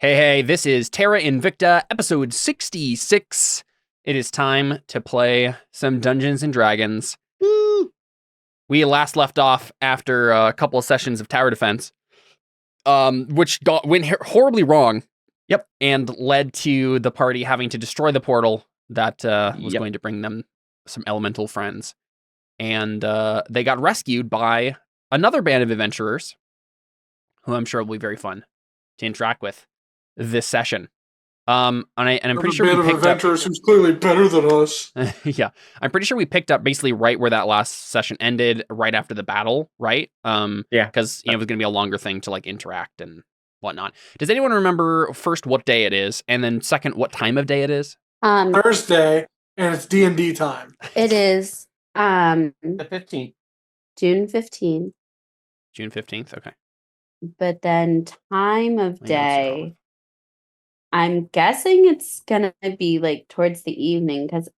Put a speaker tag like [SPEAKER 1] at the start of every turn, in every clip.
[SPEAKER 1] Hey, this is Terra Invicta, episode 66. It is time to play some Dungeons & Dragons.
[SPEAKER 2] Woo!
[SPEAKER 1] We last left off after a couple of sessions of tower defense, which went horribly wrong.
[SPEAKER 2] Yep.
[SPEAKER 1] And led to the party having to destroy the portal that was going to bring them some elemental friends. And they got rescued by another band of adventurers, who I'm sure will be very fun to interact with this session. And I'm pretty sure we picked
[SPEAKER 3] adventurers who's clearly better than us.
[SPEAKER 1] Yeah, I'm pretty sure we picked up basically right where that last session ended, right after the battle, right?
[SPEAKER 2] Yeah,
[SPEAKER 1] because it was going to be a longer thing to like interact and whatnot. Does anyone remember first what day it is, and then second what time of day it is?
[SPEAKER 3] Thursday, and it's D&D time.
[SPEAKER 4] It is
[SPEAKER 2] the 15th.
[SPEAKER 4] June 15th.
[SPEAKER 1] June 15th. Okay.
[SPEAKER 4] But then time of day, I'm guessing it's gonna be like towards the evening, because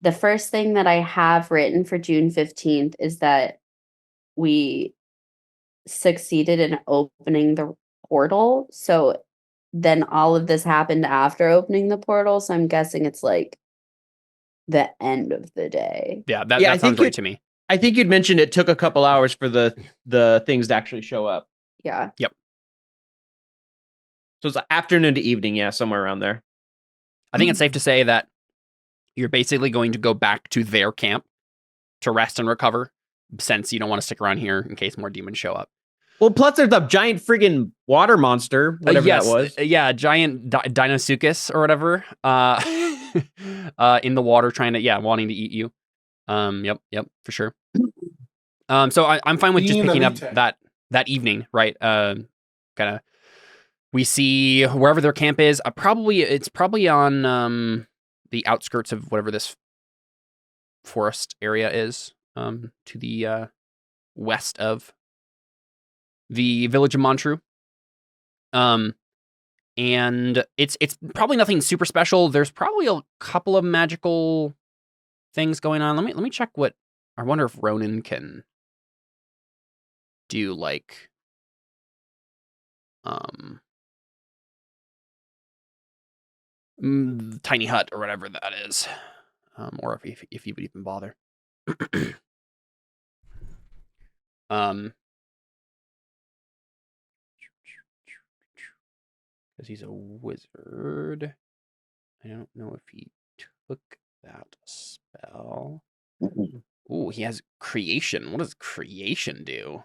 [SPEAKER 4] the first thing that I have written for June 15th is that we succeeded in opening the portal. So then all of this happened after opening the portal. So I'm guessing it's like the end of the day.
[SPEAKER 1] Yeah, that sounds right to me.
[SPEAKER 2] I think you'd mentioned it took a couple hours for the things to actually show up.
[SPEAKER 4] Yeah.
[SPEAKER 1] Yep.
[SPEAKER 2] So it's afternoon to evening, yeah, somewhere around there.
[SPEAKER 1] I think it's safe to say that you're basically going to go back to their camp to rest and recover, since you don't want to stick around here in case more demons show up.
[SPEAKER 2] Well, plus there's a giant friggin' water monster, whatever that was.
[SPEAKER 1] Yeah, giant Dinosuchus or whatever, in the water wanting to eat you. Yep, for sure. So I'm fine with just picking up that evening, right? Kind of. We see wherever their camp is. It's probably on the outskirts of whatever this forest area is, to the west of the village of Montreux. And it's probably nothing super special. There's probably a couple of magical things going on. Let me check what. I wonder if Ronan can do like tiny hut or whatever that is, or if he would even bother. Because he's a wizard. I don't know if he took that spell. Ooh, he has creation. What does creation do?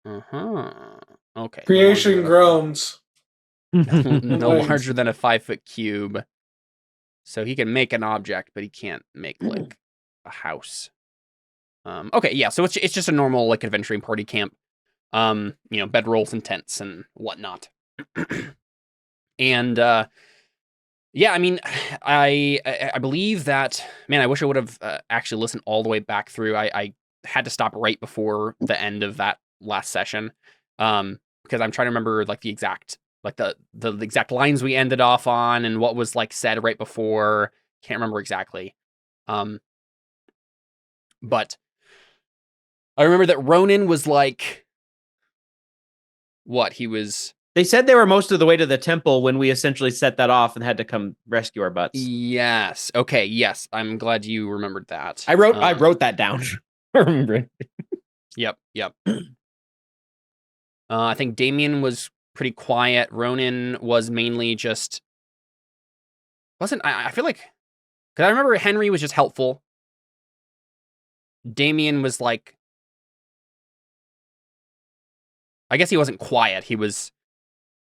[SPEAKER 1] Okay.
[SPEAKER 3] Creation groans.
[SPEAKER 1] No larger than a 5-foot cube. So he can make an object, but he can't make like a house. Okay, yeah, so it's just a normal like adventuring party camp. Bedrolls and tents and whatnot. And yeah, I mean, I believe that, man, I wish I would have actually listened all the way back through. I had to stop right before the end of that last session, because I'm trying to remember like the exact lines we ended off on and what was like said right before. Can't remember exactly. But I remember that Ronan was like, what he was.
[SPEAKER 2] They said they were most of the way to the temple when we essentially set that off and had to come rescue our butts.
[SPEAKER 1] Yes. Okay. Yes. I'm glad you remembered that.
[SPEAKER 2] I wrote that down. I remember it.
[SPEAKER 1] Yep. I think Damien was pretty quiet. Ronan was mainly just I feel like, because I remember Henry was just helpful. Damien was like, I guess he wasn't quiet. He was,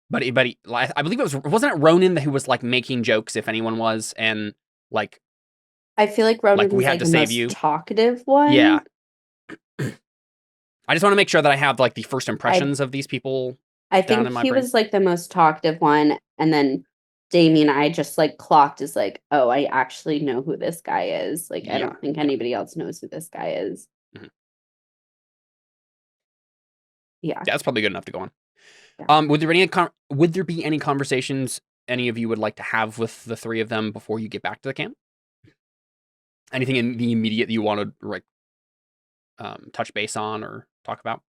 [SPEAKER 1] but I believe wasn't it Ronan who was like making jokes if anyone was, and like,
[SPEAKER 4] I feel like Ronan
[SPEAKER 1] we
[SPEAKER 4] was
[SPEAKER 1] had
[SPEAKER 4] like
[SPEAKER 1] to
[SPEAKER 4] the
[SPEAKER 1] save
[SPEAKER 4] most
[SPEAKER 1] you.
[SPEAKER 4] talkative one.
[SPEAKER 1] Yeah. I just want to make sure that I have like the first impressions of these people.
[SPEAKER 4] I think he was like the most talkative one, and then Damien, I just like clocked as like, oh, I actually know who this guy is. Like, I don't think anybody else knows who this guy is.
[SPEAKER 1] Mm-hmm.
[SPEAKER 4] Yeah,
[SPEAKER 1] that's probably good enough to go on.
[SPEAKER 4] Yeah.
[SPEAKER 1] Would there be any conversations any of you would like to have with the three of them before you get back to the camp? Anything in the immediate that you want to like touch base on or talk about?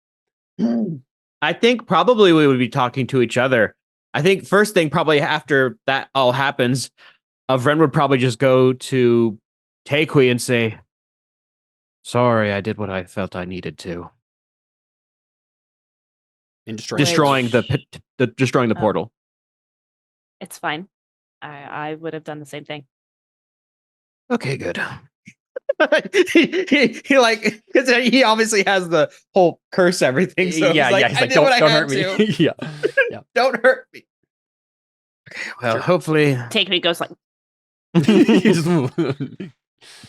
[SPEAKER 2] I think probably we would be talking to each other. I think first thing, probably after that all happens, Vren would probably just go to Takui and say, "Sorry, I did what I felt I needed to."
[SPEAKER 1] In destroying
[SPEAKER 2] Destroying the portal.
[SPEAKER 5] It's fine. I would have done the same thing.
[SPEAKER 2] Okay, good. he like, because he obviously has the whole curse everything. So
[SPEAKER 1] yeah,
[SPEAKER 2] he's
[SPEAKER 1] yeah. He's
[SPEAKER 2] I
[SPEAKER 1] like,
[SPEAKER 2] did what I
[SPEAKER 1] don't
[SPEAKER 2] had
[SPEAKER 1] hurt me.
[SPEAKER 2] to.
[SPEAKER 1] yeah.
[SPEAKER 2] Don't hurt me. Okay, well, hopefully.
[SPEAKER 5] Takui goes like,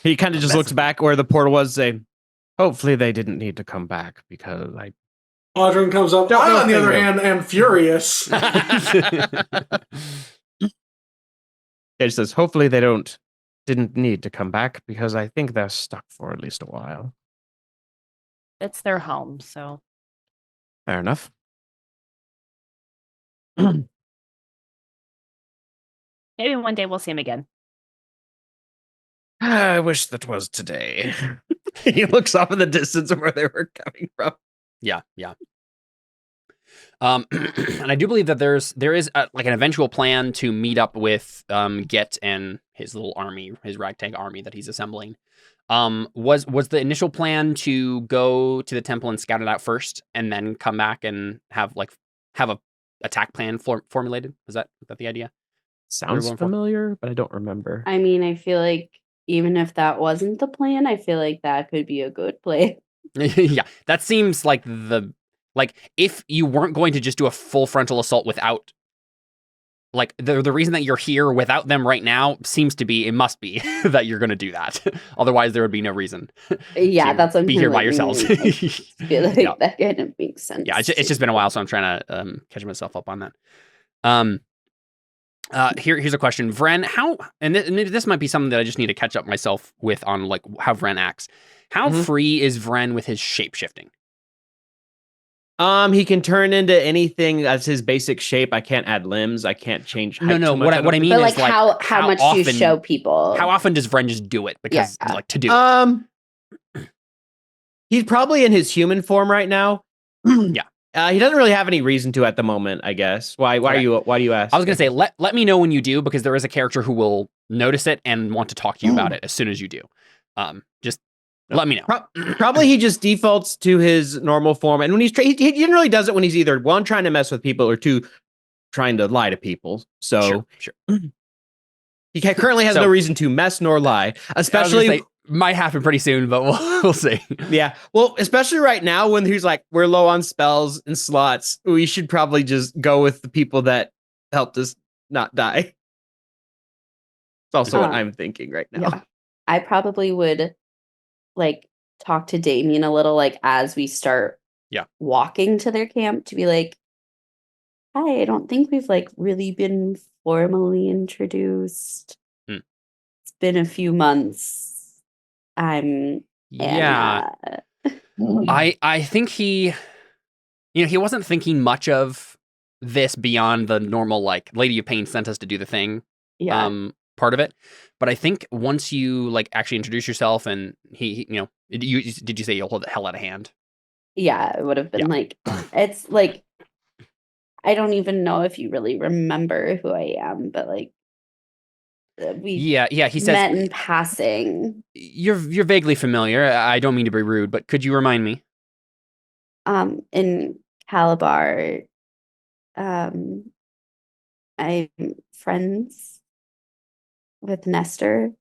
[SPEAKER 2] He kind of just looks back where the portal was, saying, "Hopefully they didn't need to come back because I."
[SPEAKER 3] Audrey comes up.
[SPEAKER 2] Don't
[SPEAKER 3] I,
[SPEAKER 2] know
[SPEAKER 3] on the
[SPEAKER 2] if
[SPEAKER 3] other
[SPEAKER 2] they
[SPEAKER 3] hand, am furious.
[SPEAKER 2] It says, "Hopefully they didn't need to come back because I think they're stuck for at least a while."
[SPEAKER 5] it's their home, so
[SPEAKER 2] Fair enough.
[SPEAKER 5] maybe one day we'll see him again.
[SPEAKER 2] I wish that was today. He looks off in the distance of where they were coming from.
[SPEAKER 1] Yeah. And I do believe that there is like an eventual plan to meet up with Get and his little army, his ragtag army that he's assembling. Was the initial plan to go to the temple and scout it out first, and then come back and have a attack plan formulated? Was that the idea?
[SPEAKER 2] Sounds familiar, but I don't remember.
[SPEAKER 4] I mean, I feel like even if that wasn't the plan, I feel like that could be a good play.
[SPEAKER 1] Yeah, that seems like if you weren't going to just do a full frontal assault without, like, the reason that you're here without them right now it must be that you're going to do that. Otherwise, there would be no reason.
[SPEAKER 4] Yeah, that's what I'm
[SPEAKER 1] be here by
[SPEAKER 4] like,
[SPEAKER 1] yourselves.
[SPEAKER 4] I feel like that kind of makes sense.
[SPEAKER 1] Yeah, it's just been a while, so I'm trying to catch myself up on that. Here's a question, Vren. And this might be something that I just need to catch up myself with on, like, how Vren acts. How free is Vren with his shape shifting?
[SPEAKER 2] He can turn into anything as his basic shape. I can't add limbs. I can't change height.
[SPEAKER 1] No. What I mean
[SPEAKER 4] but
[SPEAKER 1] is,
[SPEAKER 4] like, how much
[SPEAKER 1] often,
[SPEAKER 4] do you show people?
[SPEAKER 1] How often does Vren just do it? Because like to do it.
[SPEAKER 2] He's probably in his human form right now.
[SPEAKER 1] Yeah.
[SPEAKER 2] He doesn't really have any reason to at the moment, I guess. Why do you ask?
[SPEAKER 1] I was gonna say, let me know when you do, because there is a character who will notice it and want to talk to you about it as soon as you do. Just let me know.
[SPEAKER 2] Probably he just defaults to his normal form, and when he generally does it when he's either one, trying to mess with people, or two, trying to lie to people. So
[SPEAKER 1] sure.
[SPEAKER 2] He currently has no reason to mess nor lie, especially.
[SPEAKER 1] Might happen pretty soon, but we'll see.
[SPEAKER 2] Yeah. Well, especially right now when he's like, we're low on spells and slots, we should probably just go with the people that helped us not die. It's also what I'm thinking right now.
[SPEAKER 4] Yeah. I probably would like talk to Damien a little, like, as we start walking to their camp, to be like, hi, I don't think we've like really been formally introduced. It's been a few months. I
[SPEAKER 1] think he wasn't thinking much of this beyond the normal, like, Lady of Pain sent us to do the thing part of it. But I think once you, like, actually introduce yourself, and he did you say you'll hold the hell out of hand?
[SPEAKER 4] Yeah, it would have been like, it's like, I don't even know if you really remember who I am, but like, he says, met in passing.
[SPEAKER 1] You're vaguely familiar. I don't mean to be rude, but could you remind me?
[SPEAKER 4] In Calabar, I'm friends with Nestor.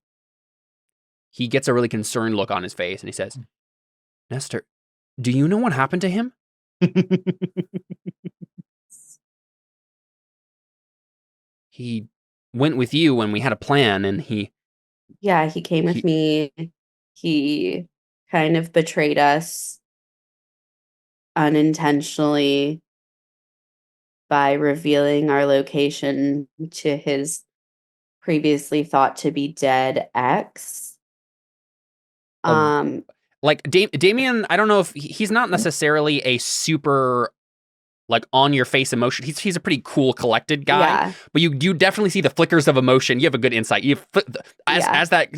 [SPEAKER 1] He gets a really concerned look on his face, and he says, Nestor, do you know what happened to him? He went with you when we had a plan, and he
[SPEAKER 4] came with me. He kind of betrayed us unintentionally by revealing our location to his previously thought to be dead ex.
[SPEAKER 1] Like Damien, I don't know if he's not necessarily a super, like, on your face emotion. He's a pretty cool, collected guy, but you definitely see the flickers of emotion. You have a good insight. As that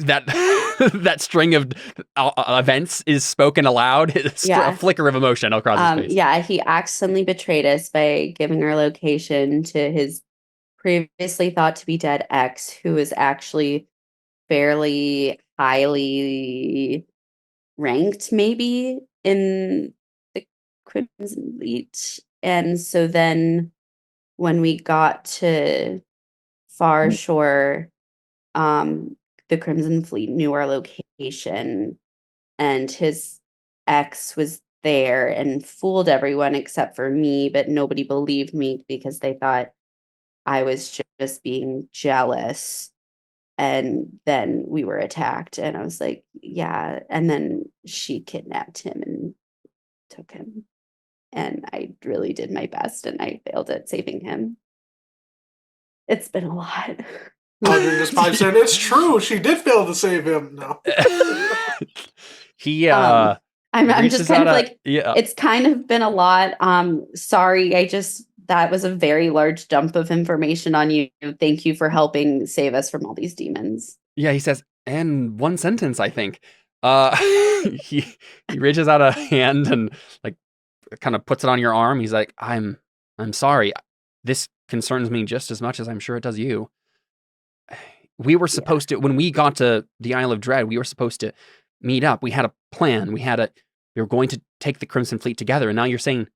[SPEAKER 1] that string of events is spoken aloud. It's
[SPEAKER 4] Yeah.
[SPEAKER 1] a flicker of emotion across his face.
[SPEAKER 4] Yeah, he accidentally betrayed us by giving our location to his previously thought to be dead ex, who is actually fairly highly ranked, maybe in the Crimson Fleet. And so then when we got to Far Shore, the Crimson Fleet knew our location, and his ex was there and fooled everyone except for me, but nobody believed me because they thought I was just being jealous. And then we were attacked, and I was like, yeah. And then she kidnapped him and took him. And I really did my best, and I failed at saving him. It's been a lot.
[SPEAKER 3] Audrey just pipes in. It's true. She did fail to save him. No.
[SPEAKER 1] He
[SPEAKER 4] I'm
[SPEAKER 1] reaches
[SPEAKER 4] just kind
[SPEAKER 1] out
[SPEAKER 4] of
[SPEAKER 1] a-
[SPEAKER 4] like,
[SPEAKER 1] yeah.
[SPEAKER 4] it's kind of been a lot. Sorry, that was a very large dump of information on you. Thank you for helping save us from all these demons.
[SPEAKER 1] Yeah, he says, and one sentence, I think. He reaches out a hand and like kind of puts it on your arm. He's like, I'm sorry. This concerns me just as much as I'm sure it does you. We were supposed to, when we got to the Isle of Dread, we were supposed to meet up. We had a plan. We were going to take the Crimson Fleet together. And now you're saying,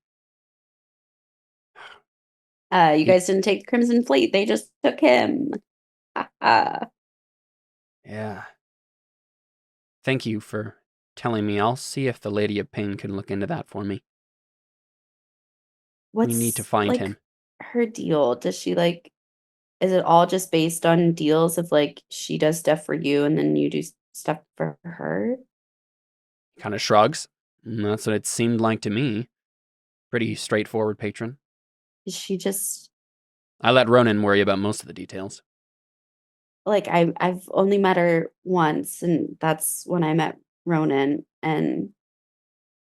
[SPEAKER 4] You guys didn't take the Crimson Fleet. They just took him.
[SPEAKER 1] yeah. Thank you for telling me. I'll see if the Lady of Pain can look into that for me.
[SPEAKER 4] What's
[SPEAKER 1] We need to find
[SPEAKER 4] like
[SPEAKER 1] him.
[SPEAKER 4] her deal? Does she like? Is it all just based on deals of like she does stuff for you and then you do stuff for her?
[SPEAKER 1] Kind of shrugs. That's what it seemed like to me. Pretty straightforward patron.
[SPEAKER 4] Is she just
[SPEAKER 1] I let Ronan worry about most of the details.
[SPEAKER 4] like I've only met her once, and that's when I met Ronan, and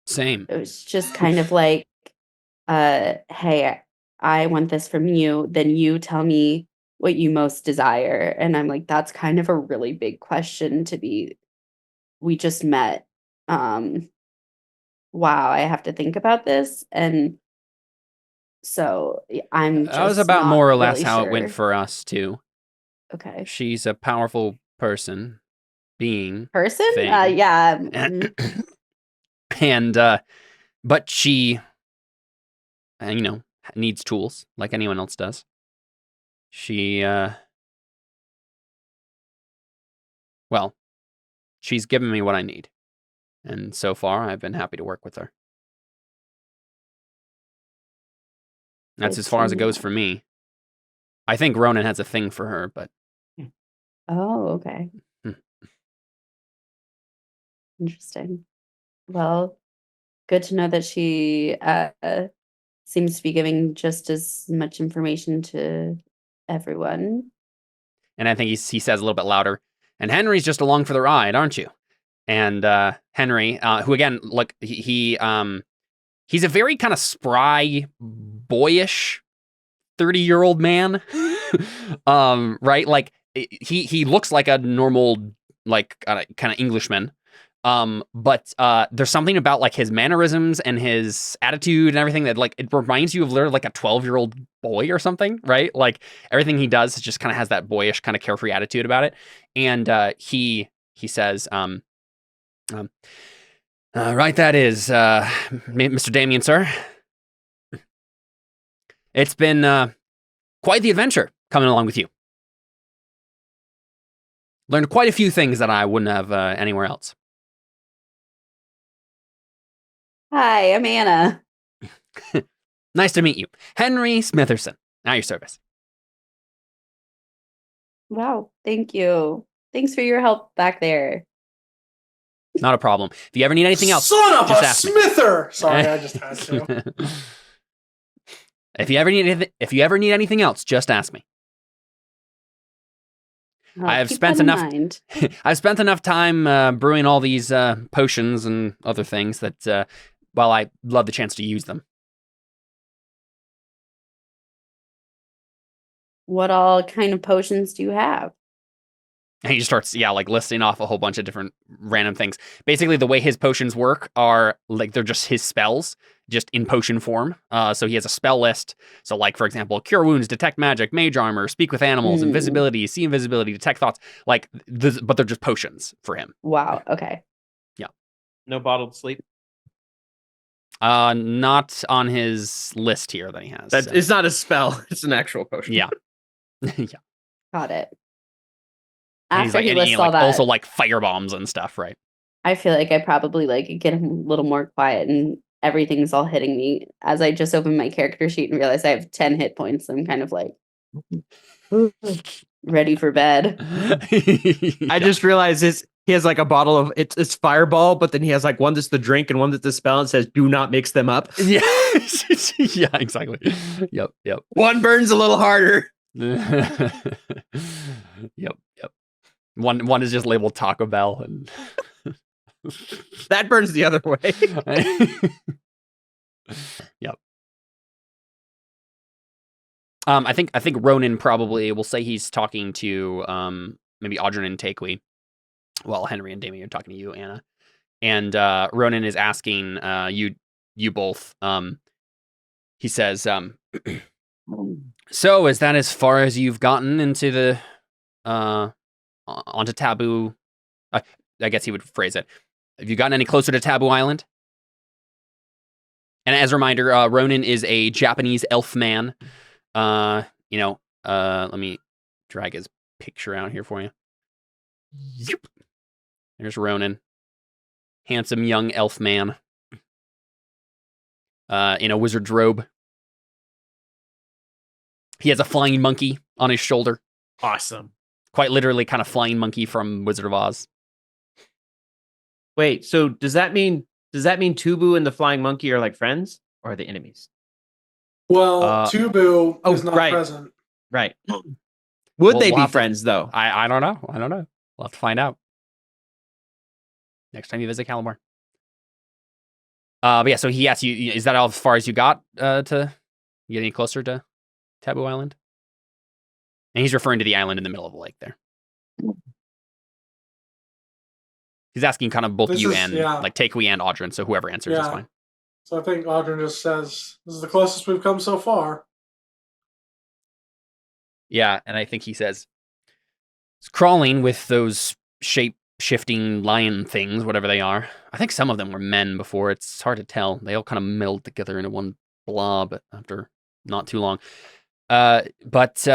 [SPEAKER 1] Same.
[SPEAKER 4] it was just kind of like, hey, I want this from you, then you tell me what you most desire. And I'm like, that's kind of a really big question to be. We just met. Wow, I have to think about this. And so I'm just
[SPEAKER 1] That was about
[SPEAKER 4] not
[SPEAKER 1] more or less
[SPEAKER 4] really
[SPEAKER 1] how it
[SPEAKER 4] sure.
[SPEAKER 1] went for us, too.
[SPEAKER 4] Okay.
[SPEAKER 1] She's a powerful person, being,
[SPEAKER 4] Person?
[SPEAKER 1] thing.
[SPEAKER 4] Yeah. mhm.
[SPEAKER 1] And, but she, needs tools like anyone else does. She, well, she's given me what I need. And so far, I've been happy to work with her. That's
[SPEAKER 4] Good
[SPEAKER 1] as far as
[SPEAKER 4] to
[SPEAKER 1] it goes
[SPEAKER 4] know.
[SPEAKER 1] for me. I think Ronan has a thing for her, but
[SPEAKER 4] Oh, okay.
[SPEAKER 1] Hmm.
[SPEAKER 4] Interesting. Well, good to know that she seems to be giving just as much information to everyone.
[SPEAKER 1] and I think he says a little bit louder, and Henry's just along for the ride, aren't you? And Henry, who again, look, he's a very kind of spry, boyish 30-year-old man. Right? Like he looks like a normal, like kind of Englishman. But there's something about like his mannerisms and his attitude and everything that like it reminds you of literally like a 12-year-old boy or something, right? Like everything he does just kind of has that boyish kind of carefree attitude about it. And he says, right, that is, Mr. Damien, sir. It's been quite the adventure coming along with you. Learned quite a few things that I wouldn't have anywhere else.
[SPEAKER 4] Hi, I'm Anna.
[SPEAKER 1] Nice to meet you. Henry Smitherson, at your service.
[SPEAKER 4] Wow, thank you. Thanks for your help back there.
[SPEAKER 1] Not a problem. If you ever need anything else,
[SPEAKER 3] Son of
[SPEAKER 1] just
[SPEAKER 3] a
[SPEAKER 1] ask me.
[SPEAKER 3] smither! Sorry, I just had to.
[SPEAKER 1] If you ever need anything else, just ask me.
[SPEAKER 4] I'll
[SPEAKER 1] I have
[SPEAKER 4] keep
[SPEAKER 1] spent
[SPEAKER 4] that in
[SPEAKER 1] enough-
[SPEAKER 4] mind.
[SPEAKER 1] I've spent enough time brewing all these potions and other things that, well, I love the chance to use them.
[SPEAKER 4] What all kind of potions do you have?
[SPEAKER 1] And he just starts, like listing off a whole bunch of different random things. Basically, the way his potions work are like they're just his spells, just in potion form. So he has a spell list. So, like, for example, cure wounds, detect magic, mage armor, speak with animals, invisibility, see invisibility, detect thoughts. Like, but they're just potions for him.
[SPEAKER 4] Wow. Okay.
[SPEAKER 1] Yeah.
[SPEAKER 2] No bottled sleep.
[SPEAKER 1] Not on his list here that he has.
[SPEAKER 2] It's not a spell. It's an actual potion.
[SPEAKER 1] Yeah. Yeah.
[SPEAKER 4] Got it.
[SPEAKER 1] And
[SPEAKER 4] After he lists all
[SPEAKER 1] like,
[SPEAKER 4] that,
[SPEAKER 1] also like fire bombs and stuff, right?
[SPEAKER 4] I feel like I probably like get a little more quiet and everything's all hitting me as I just open my character sheet and realize I have 10 hit points. I'm kind of like ready for bed.
[SPEAKER 2] I just realized he has like a bottle of it's Fireball, but then he has like one that's the drink and one that's the spell and says do not mix them up.
[SPEAKER 1] Yeah. Yeah, exactly. Yep.
[SPEAKER 2] One burns a little harder.
[SPEAKER 1] Yep. One is just labeled Taco Bell and
[SPEAKER 2] that burns the other way.
[SPEAKER 1] Yep. I think Ronan probably will say he's talking to maybe Audrin and Takewee, while Henry and Damien are talking to you, Anna. And Ronan is asking you both. He says, "So is that as far as you've gotten into the onto Taboo?" I guess he would phrase it. Have you gotten any closer to Taboo Island? And as a reminder, Ronan is a Japanese elf man. Let me drag his picture out here for you. Yep. There's Ronan. Handsome young elf man. In a wizard's robe. He has a flying monkey on his shoulder.
[SPEAKER 2] Awesome.
[SPEAKER 1] Quite literally kind of flying monkey from Wizard of Oz.
[SPEAKER 2] Wait, so does that mean Tubu and the flying monkey are like friends or are they enemies?
[SPEAKER 3] Well, Tubu is not
[SPEAKER 2] right.
[SPEAKER 3] present.
[SPEAKER 2] Right. Would they be friends though?
[SPEAKER 1] I don't know. We'll have to find out next time you visit Calamar. But yeah, so he asks you, is that as far as you got to get any closer to Taboo Island? And he's referring to the island in the middle of the lake there. He's asking kind of both like Takewee and Audrin, so whoever answers is fine.
[SPEAKER 3] So I think Audrin just says, this is the closest we've come so far.
[SPEAKER 1] Yeah, and I think he says, it's crawling with those shape-shifting lion things, whatever they are. I think some of them were men before. It's hard to tell. They all kind of meld together into one blob after not too long. But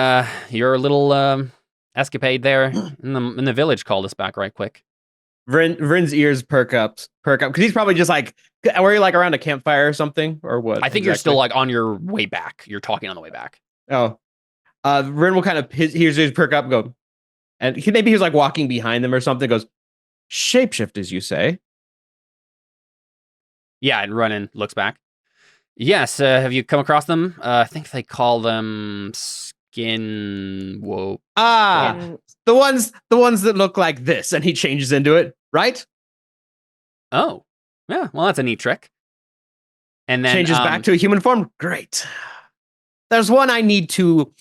[SPEAKER 1] your little escapade there in the village called us back right quick.
[SPEAKER 2] Vrin's ears perk up because he's probably just like, were you like around a campfire or something or what?
[SPEAKER 1] I think you're still like on your way back. You're talking on the way back.
[SPEAKER 2] Oh, Vrin will kind of hears his perk up and go, and maybe he was like walking behind them or something. Goes, shapeshifters, you say?
[SPEAKER 1] Yeah, and Ronan looks back. Yes, have you come across them? I think they call them skin. Whoa.
[SPEAKER 2] The ones that look like this, and he changes into it, right?
[SPEAKER 1] Oh, yeah. Well, that's a neat trick. And then
[SPEAKER 2] changes back to a human form. Great. There's one I need to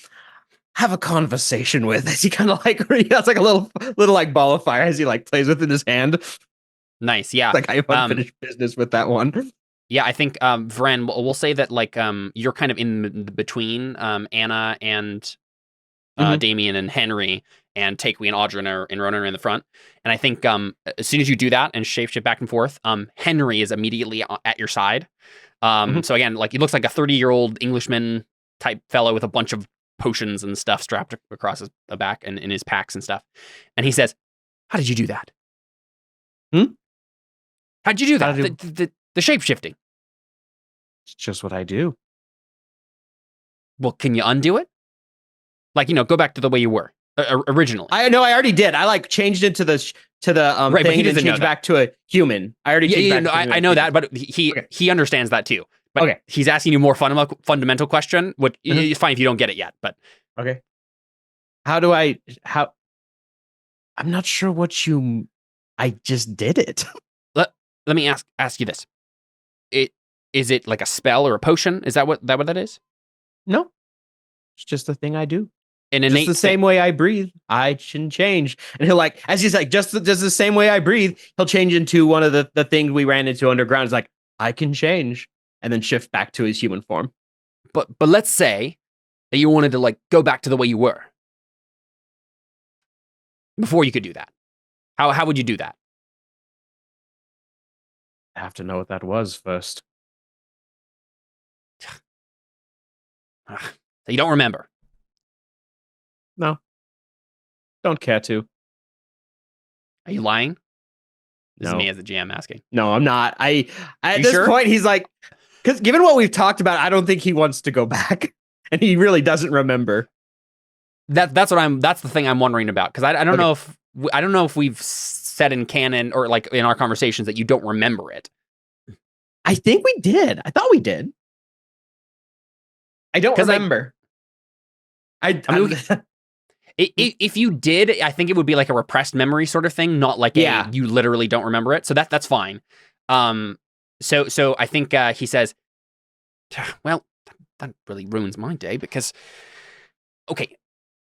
[SPEAKER 2] have a conversation with. As he kind of like he has like a little like ball of fire as he like plays with in his hand.
[SPEAKER 1] Nice, yeah.
[SPEAKER 2] Like I have unfinished business with that one.
[SPEAKER 1] Yeah, I think Vren, we'll say that like you're kind of in between Anna and Damien and Henry, and Takewee and Audrin and Ronan are in the front. And I think as soon as you do that and shapeshift back and forth, Henry is immediately at your side. So again, like he looks like a 30-year-old Englishman type fellow with a bunch of potions and stuff strapped across his back and in his packs and stuff. And he says, "How did you do that? How did you do that? The shape-shifting."
[SPEAKER 2] It's just what I do.
[SPEAKER 1] Well, can you undo it? Like, go back to the way you were originally.
[SPEAKER 2] I know I already did. I like changed into the
[SPEAKER 1] right,
[SPEAKER 2] thing and changed back to a human. I already changed back.
[SPEAKER 1] I know that, but he understands that too. But he's asking you more fundamental question, which is fine if you don't get it yet. But
[SPEAKER 2] okay, I'm not sure what you. I just did it.
[SPEAKER 1] Let me ask you this: is it like a spell or a potion? Is that what that is?
[SPEAKER 2] No, it's just a thing I do.
[SPEAKER 1] an
[SPEAKER 2] just
[SPEAKER 1] innate
[SPEAKER 2] the same way I breathe, I can change. And he'll like, as he's like, just the same way I breathe, he'll change into one of the things we ran into underground. It's like, I can change, and then shift back to his human form.
[SPEAKER 1] But let's say that you wanted to like go back to the way you were before you could do that. How would you do that?
[SPEAKER 2] I have to know what that was first.
[SPEAKER 1] So you don't remember.
[SPEAKER 2] No. Don't care to.
[SPEAKER 1] Are you lying? This
[SPEAKER 2] No.
[SPEAKER 1] is me as the GM asking.
[SPEAKER 2] No, I'm not. At
[SPEAKER 1] You
[SPEAKER 2] this
[SPEAKER 1] sure?
[SPEAKER 2] point, he's like, because given what we've talked about, I don't think he wants to go back, and he really doesn't remember.
[SPEAKER 1] That's the thing I'm wondering about, because I don't
[SPEAKER 2] Okay.
[SPEAKER 1] know if we've said in canon or like in our conversations that you don't remember it.
[SPEAKER 2] I think we did. I thought we did. I don't
[SPEAKER 1] 'Cause, like,
[SPEAKER 2] remember.
[SPEAKER 1] If you did, I think it would be like a repressed memory sort of thing, not like
[SPEAKER 2] Yeah.
[SPEAKER 1] you literally don't remember it. So that's fine. So I think he says, well, that really ruins my day because, okay,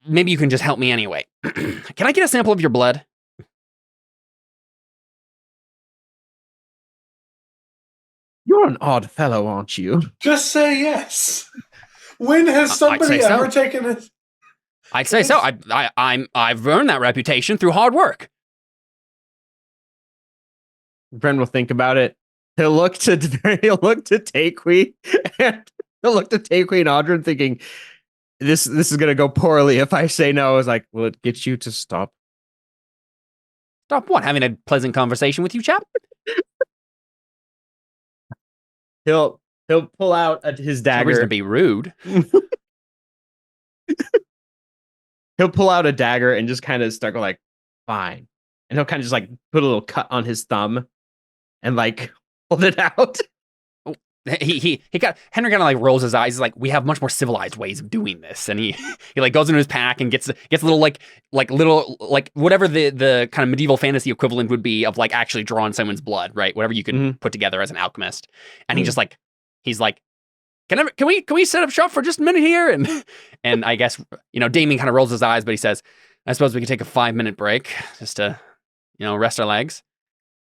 [SPEAKER 1] maybe you can just help me anyway. Can I get a sample of your blood?
[SPEAKER 2] You're an odd fellow, aren't you?
[SPEAKER 3] Just say yes. When has
[SPEAKER 1] I'd
[SPEAKER 3] somebody
[SPEAKER 1] say so.
[SPEAKER 3] ever taken it?
[SPEAKER 1] I'd say so. I've earned that reputation through hard work.
[SPEAKER 2] Bren will think about it. He'll look to Takui and Audrin, thinking this is gonna go poorly if I say no. I was like, will it get you to stop?
[SPEAKER 1] Stop what? Having a pleasant conversation with you, chap?
[SPEAKER 2] He'll pull out his
[SPEAKER 1] No reason to
[SPEAKER 2] dagger.
[SPEAKER 1] be rude.
[SPEAKER 2] He'll pull out a dagger and just kind of start going like, fine. And he'll kind of just like put a little cut on his thumb and like hold it out.
[SPEAKER 1] He Henry kind of like rolls his eyes. He's like, we have much more civilized ways of doing this, and he like goes into his pack and gets a little like whatever the kind of medieval fantasy equivalent would be of like actually drawing someone's blood, right? Whatever you could put together as an alchemist. And he's like, can we set up shop for just a minute here? And I guess Damien kind of rolls his eyes, but he says, I suppose we could take a 5-minute break just to rest our legs.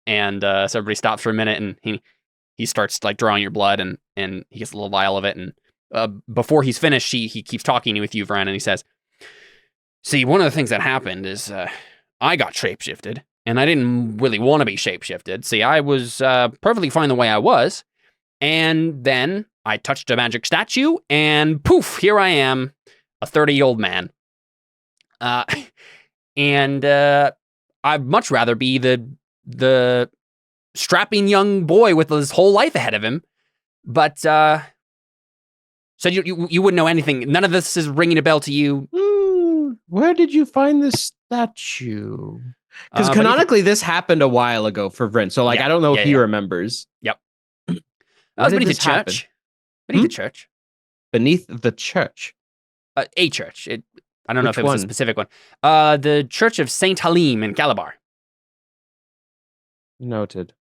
[SPEAKER 1] And so everybody stops for a minute, and he starts like drawing your blood, and he gets a little vial of it. And before he's finished, he keeps talking with you, Vran, and he says, see, one of the things that happened is I got shapeshifted, and I didn't really want to be shapeshifted. See, I was perfectly fine the way I was. And then I touched a magic statue, and poof, here I am, a 30-year-old man. And I'd much rather be the strapping young boy with his whole life ahead of him. But so you wouldn't know anything. None of this is ringing a bell to you.
[SPEAKER 2] Where did you find this statue? Because
[SPEAKER 1] But
[SPEAKER 2] canonically, this happened a while ago for Brent. So like,
[SPEAKER 1] Yeah,
[SPEAKER 2] I don't know
[SPEAKER 1] yeah,
[SPEAKER 2] if he
[SPEAKER 1] yeah.
[SPEAKER 2] remembers.
[SPEAKER 1] Yep.
[SPEAKER 2] When did
[SPEAKER 1] Beneath the
[SPEAKER 2] this happen?
[SPEAKER 1] church. Beneath the church.
[SPEAKER 2] Beneath the church.
[SPEAKER 1] A church. I don't know
[SPEAKER 2] Which
[SPEAKER 1] if it was
[SPEAKER 2] one?
[SPEAKER 1] a specific one. The Church of Saint Halim in Calabar.
[SPEAKER 2] Noted.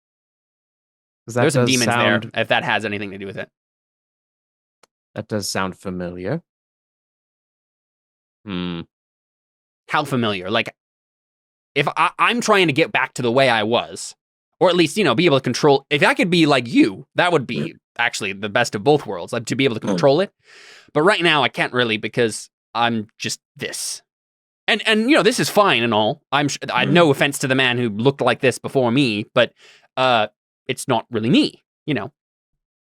[SPEAKER 2] 'Cause
[SPEAKER 1] There's some
[SPEAKER 2] does
[SPEAKER 1] demons
[SPEAKER 2] sound,
[SPEAKER 1] there, if that has anything to do with it.
[SPEAKER 2] That does sound familiar.
[SPEAKER 1] How familiar? Like, if I'm trying to get back to the way I was, or at least, be able to control. If I could be like you, that would be actually the best of both worlds, like to be able to control it. But right now, I can't really because I'm just this. And this is fine and all. I no offense to the man who looked like this before me, but it's not really me,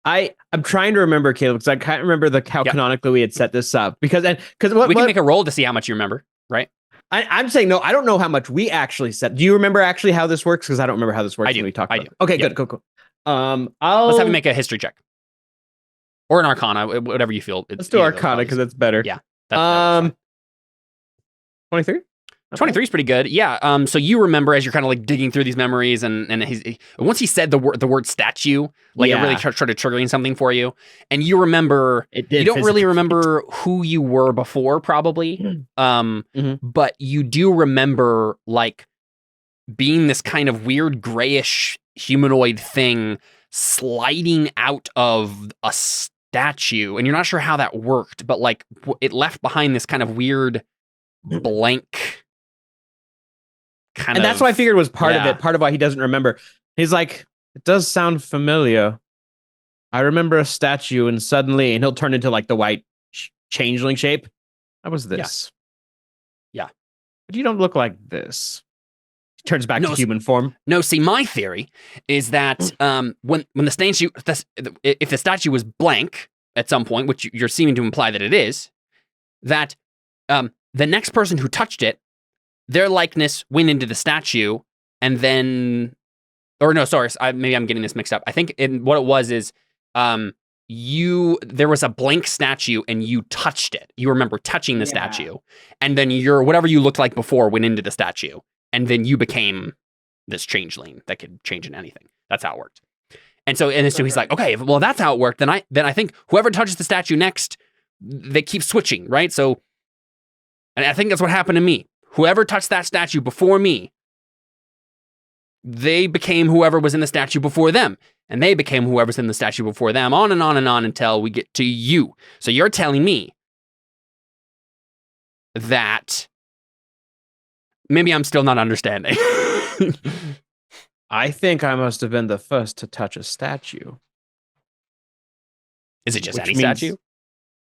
[SPEAKER 2] I'm trying to remember, Caleb, because I can't remember how canonically we had set this up.
[SPEAKER 1] we can make a roll to see how much you remember, right?
[SPEAKER 2] I'm saying no. I don't know how much we actually set. Do you remember actually how this works? Because I don't remember how this works.
[SPEAKER 1] I do.
[SPEAKER 2] When we talked
[SPEAKER 1] I
[SPEAKER 2] about
[SPEAKER 1] do.
[SPEAKER 2] it. Okay,
[SPEAKER 1] Yeah.
[SPEAKER 2] good, cool.
[SPEAKER 1] Let's have you make a history check. Or an arcana, whatever you feel.
[SPEAKER 2] Let's do arcana because that's better.
[SPEAKER 1] Yeah. That's fine.
[SPEAKER 2] 23.
[SPEAKER 1] 23 is pretty good. Yeah. So you remember as you're kind of like digging through these memories, and once he said the word statue, like it really started triggering something for you, and you remember.
[SPEAKER 2] It did.
[SPEAKER 1] You don't really remember who you were before, probably. But you do remember like being this kind of weird grayish humanoid thing sliding out of statue, and you're not sure how that worked, but like it left behind this kind of weird blank kind
[SPEAKER 2] And
[SPEAKER 1] of.
[SPEAKER 2] that's why I figured was part of
[SPEAKER 1] yeah.
[SPEAKER 2] it. Part of why he doesn't remember. He's like, it does sound familiar. I remember a statue, and suddenly, and he'll turn into like the white changeling shape. That was this.
[SPEAKER 1] Yeah.
[SPEAKER 2] But you don't look like this. He turns back
[SPEAKER 1] No,
[SPEAKER 2] to human form.
[SPEAKER 1] No, see, my theory is that when the statue, if the statue was blank at some point, which you're seeming to imply that it is, that the next person who touched it, their likeness went into the statue, and then, or no, sorry, maybe I'm getting this mixed up. I think what it was is there was a blank statue and you touched it. You remember touching the statue, and then whatever you looked like before went into the statue, and then you became this changeling that could change into anything. That's how it worked. And so he's like, okay, well, that's how it worked. Then I think whoever touches the statue next, they keep switching, right? So, and I think that's what happened to me. Whoever touched that statue before me, they became whoever was in the statue before them. And they became whoever's in the statue before them, on and on and on until we get to you. So you're telling me that maybe I'm still not understanding.
[SPEAKER 2] I think I must have been the first to touch a statue.
[SPEAKER 1] Is it just
[SPEAKER 2] Which
[SPEAKER 1] any
[SPEAKER 2] means-
[SPEAKER 1] statue?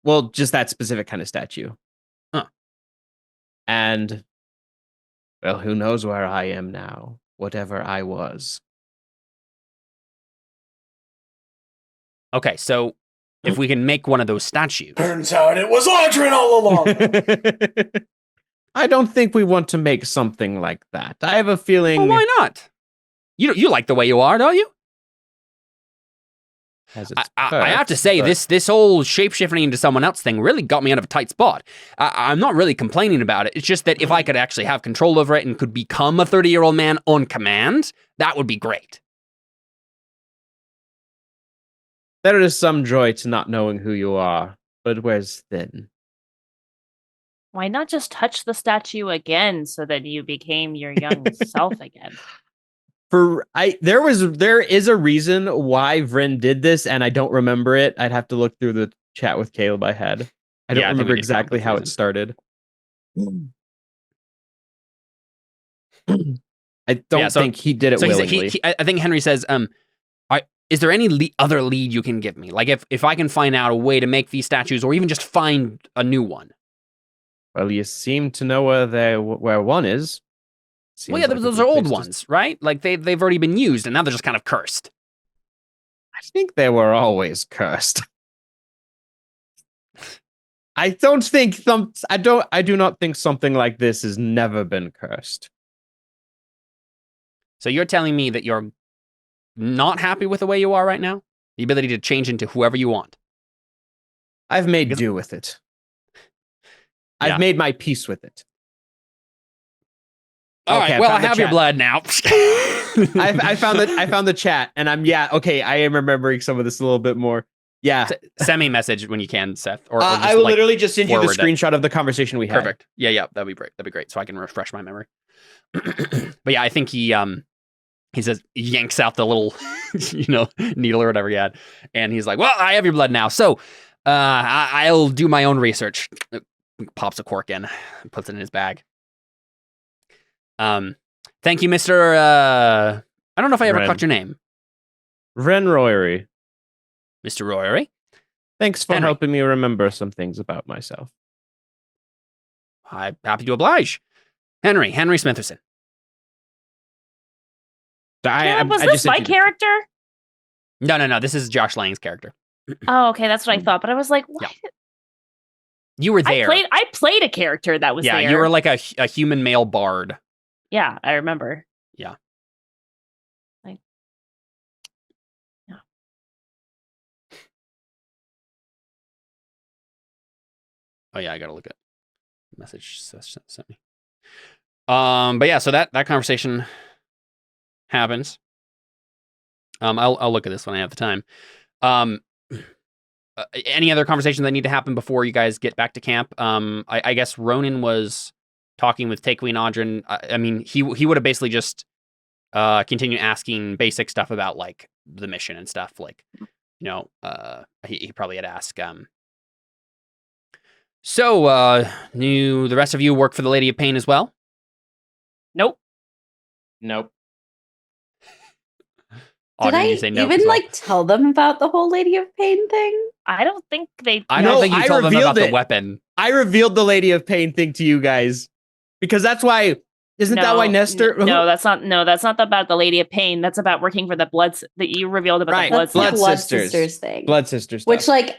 [SPEAKER 2] Well, just that specific kind of statue.
[SPEAKER 1] Huh.
[SPEAKER 2] And, well, who knows where I am now, whatever I was.
[SPEAKER 1] Okay, so if we can make one of those statues.
[SPEAKER 3] Turns out it was Audrey all along.
[SPEAKER 2] I don't think we want to make something like that. I have a feeling.
[SPEAKER 1] Well, why not? You like the way you are, don't you?
[SPEAKER 2] Has its
[SPEAKER 1] I have to
[SPEAKER 2] perks,
[SPEAKER 1] say,
[SPEAKER 2] but-
[SPEAKER 1] this whole shape-shifting into someone else thing really got me out of a tight spot. I'm not really complaining about it. It's just that if I could actually have control over it and could become a 30-year-old man on command, that would be great.
[SPEAKER 2] There is some joy to not knowing who you are, but where's then?
[SPEAKER 5] Why not just touch the statue again so that you became your young self again?
[SPEAKER 2] There is a reason why Vryn did this, and I don't remember it. I'd have to look through the chat with Caleb I had. I don't
[SPEAKER 1] Yeah, I think
[SPEAKER 2] remember
[SPEAKER 1] we did come up
[SPEAKER 2] exactly
[SPEAKER 1] with
[SPEAKER 2] how it
[SPEAKER 1] reasons.
[SPEAKER 2] started. I don't think he did it
[SPEAKER 1] So
[SPEAKER 2] willingly.
[SPEAKER 1] I think Henry says, is there any other lead you can give me? Like if I can find out a way to make these statues or even just find a new one.
[SPEAKER 2] Well, you seem to know where one is.
[SPEAKER 1] Well, yeah,
[SPEAKER 2] Seems like a
[SPEAKER 1] those
[SPEAKER 2] good
[SPEAKER 1] are old
[SPEAKER 2] place to
[SPEAKER 1] ones, right? Like they've already been used and now they're just kind of cursed.
[SPEAKER 2] I think they were always cursed. I don't think I do not think something like this has never been cursed.
[SPEAKER 1] So you're telling me that you're not happy with the way you are right now? The ability to change into whoever you want.
[SPEAKER 2] I've made
[SPEAKER 1] Because-
[SPEAKER 2] do with it.
[SPEAKER 1] Yeah.
[SPEAKER 2] I've made my peace with it.
[SPEAKER 1] All
[SPEAKER 2] Okay,
[SPEAKER 1] right,
[SPEAKER 2] I
[SPEAKER 1] well, I
[SPEAKER 2] found the
[SPEAKER 1] have your
[SPEAKER 2] chat.
[SPEAKER 1] blood now.
[SPEAKER 2] I found the chat, and I am remembering some of this a little bit more. Yeah,
[SPEAKER 1] Send me a message when you can, Seth. Or just,
[SPEAKER 2] I will
[SPEAKER 1] like,
[SPEAKER 2] literally just send you the
[SPEAKER 1] forward that.
[SPEAKER 2] screenshot of the conversation we had.
[SPEAKER 1] Perfect. Yeah, that'd be great. That'd be great. So I can refresh my memory. But yeah, I think he says yanks out the little needle or whatever he had, and he's like, "Well, I have your blood now, so I'll do my own research." Pops a cork in, puts it in his bag. Thank you, Mr. I don't know if I ever
[SPEAKER 2] Ren.
[SPEAKER 1] caught your name,
[SPEAKER 2] Ren Royery,
[SPEAKER 1] Mr. Royery.
[SPEAKER 2] thanks for
[SPEAKER 1] Henry.
[SPEAKER 2] helping me remember some things about myself.
[SPEAKER 1] I'm happy to oblige. Henry Smitherson.
[SPEAKER 5] Was this my character?
[SPEAKER 1] No. This is Josh Lang's character.
[SPEAKER 5] Oh, okay, that's what I thought. But I was like, what?
[SPEAKER 1] Yeah. You were there.
[SPEAKER 5] I played a character that was
[SPEAKER 1] yeah,
[SPEAKER 5] there.
[SPEAKER 1] you were like a human male bard.
[SPEAKER 5] Yeah, I remember.
[SPEAKER 1] Yeah.
[SPEAKER 5] Yeah.
[SPEAKER 1] Oh yeah, I gotta look at message sent me. But yeah, so that conversation happens. I'll look at this when I have the time. Any other conversations that need to happen before you guys get back to camp? I guess Ronan was talking with Takewee and Audrin. I mean, he would have basically just continued asking basic stuff about like the mission and stuff. Like, he probably had asked, so, the rest of you work for the Lady of Pain as well?
[SPEAKER 5] Nope.
[SPEAKER 2] Nope.
[SPEAKER 4] Did
[SPEAKER 1] Audrey,
[SPEAKER 4] I
[SPEAKER 1] you say no
[SPEAKER 4] even
[SPEAKER 1] as well?
[SPEAKER 4] tell them about the whole Lady of Pain thing?
[SPEAKER 5] I don't think they.
[SPEAKER 1] I don't
[SPEAKER 2] No,
[SPEAKER 1] think you
[SPEAKER 2] I
[SPEAKER 1] told them about
[SPEAKER 2] revealed
[SPEAKER 1] the
[SPEAKER 2] it.
[SPEAKER 1] weapon.
[SPEAKER 2] I revealed the Lady of Pain thing to you guys because that's why. Isn't that why Nestor?
[SPEAKER 5] No, that's not. No, that's not about the Lady of Pain. That's about working for the Bloods that you revealed about
[SPEAKER 2] Right.
[SPEAKER 5] the
[SPEAKER 4] That's
[SPEAKER 5] Bloods.
[SPEAKER 4] the
[SPEAKER 2] Blood
[SPEAKER 4] Blood
[SPEAKER 2] Sisters.
[SPEAKER 4] Sisters thing.
[SPEAKER 2] Blood Sisters stuff.
[SPEAKER 4] Which, like,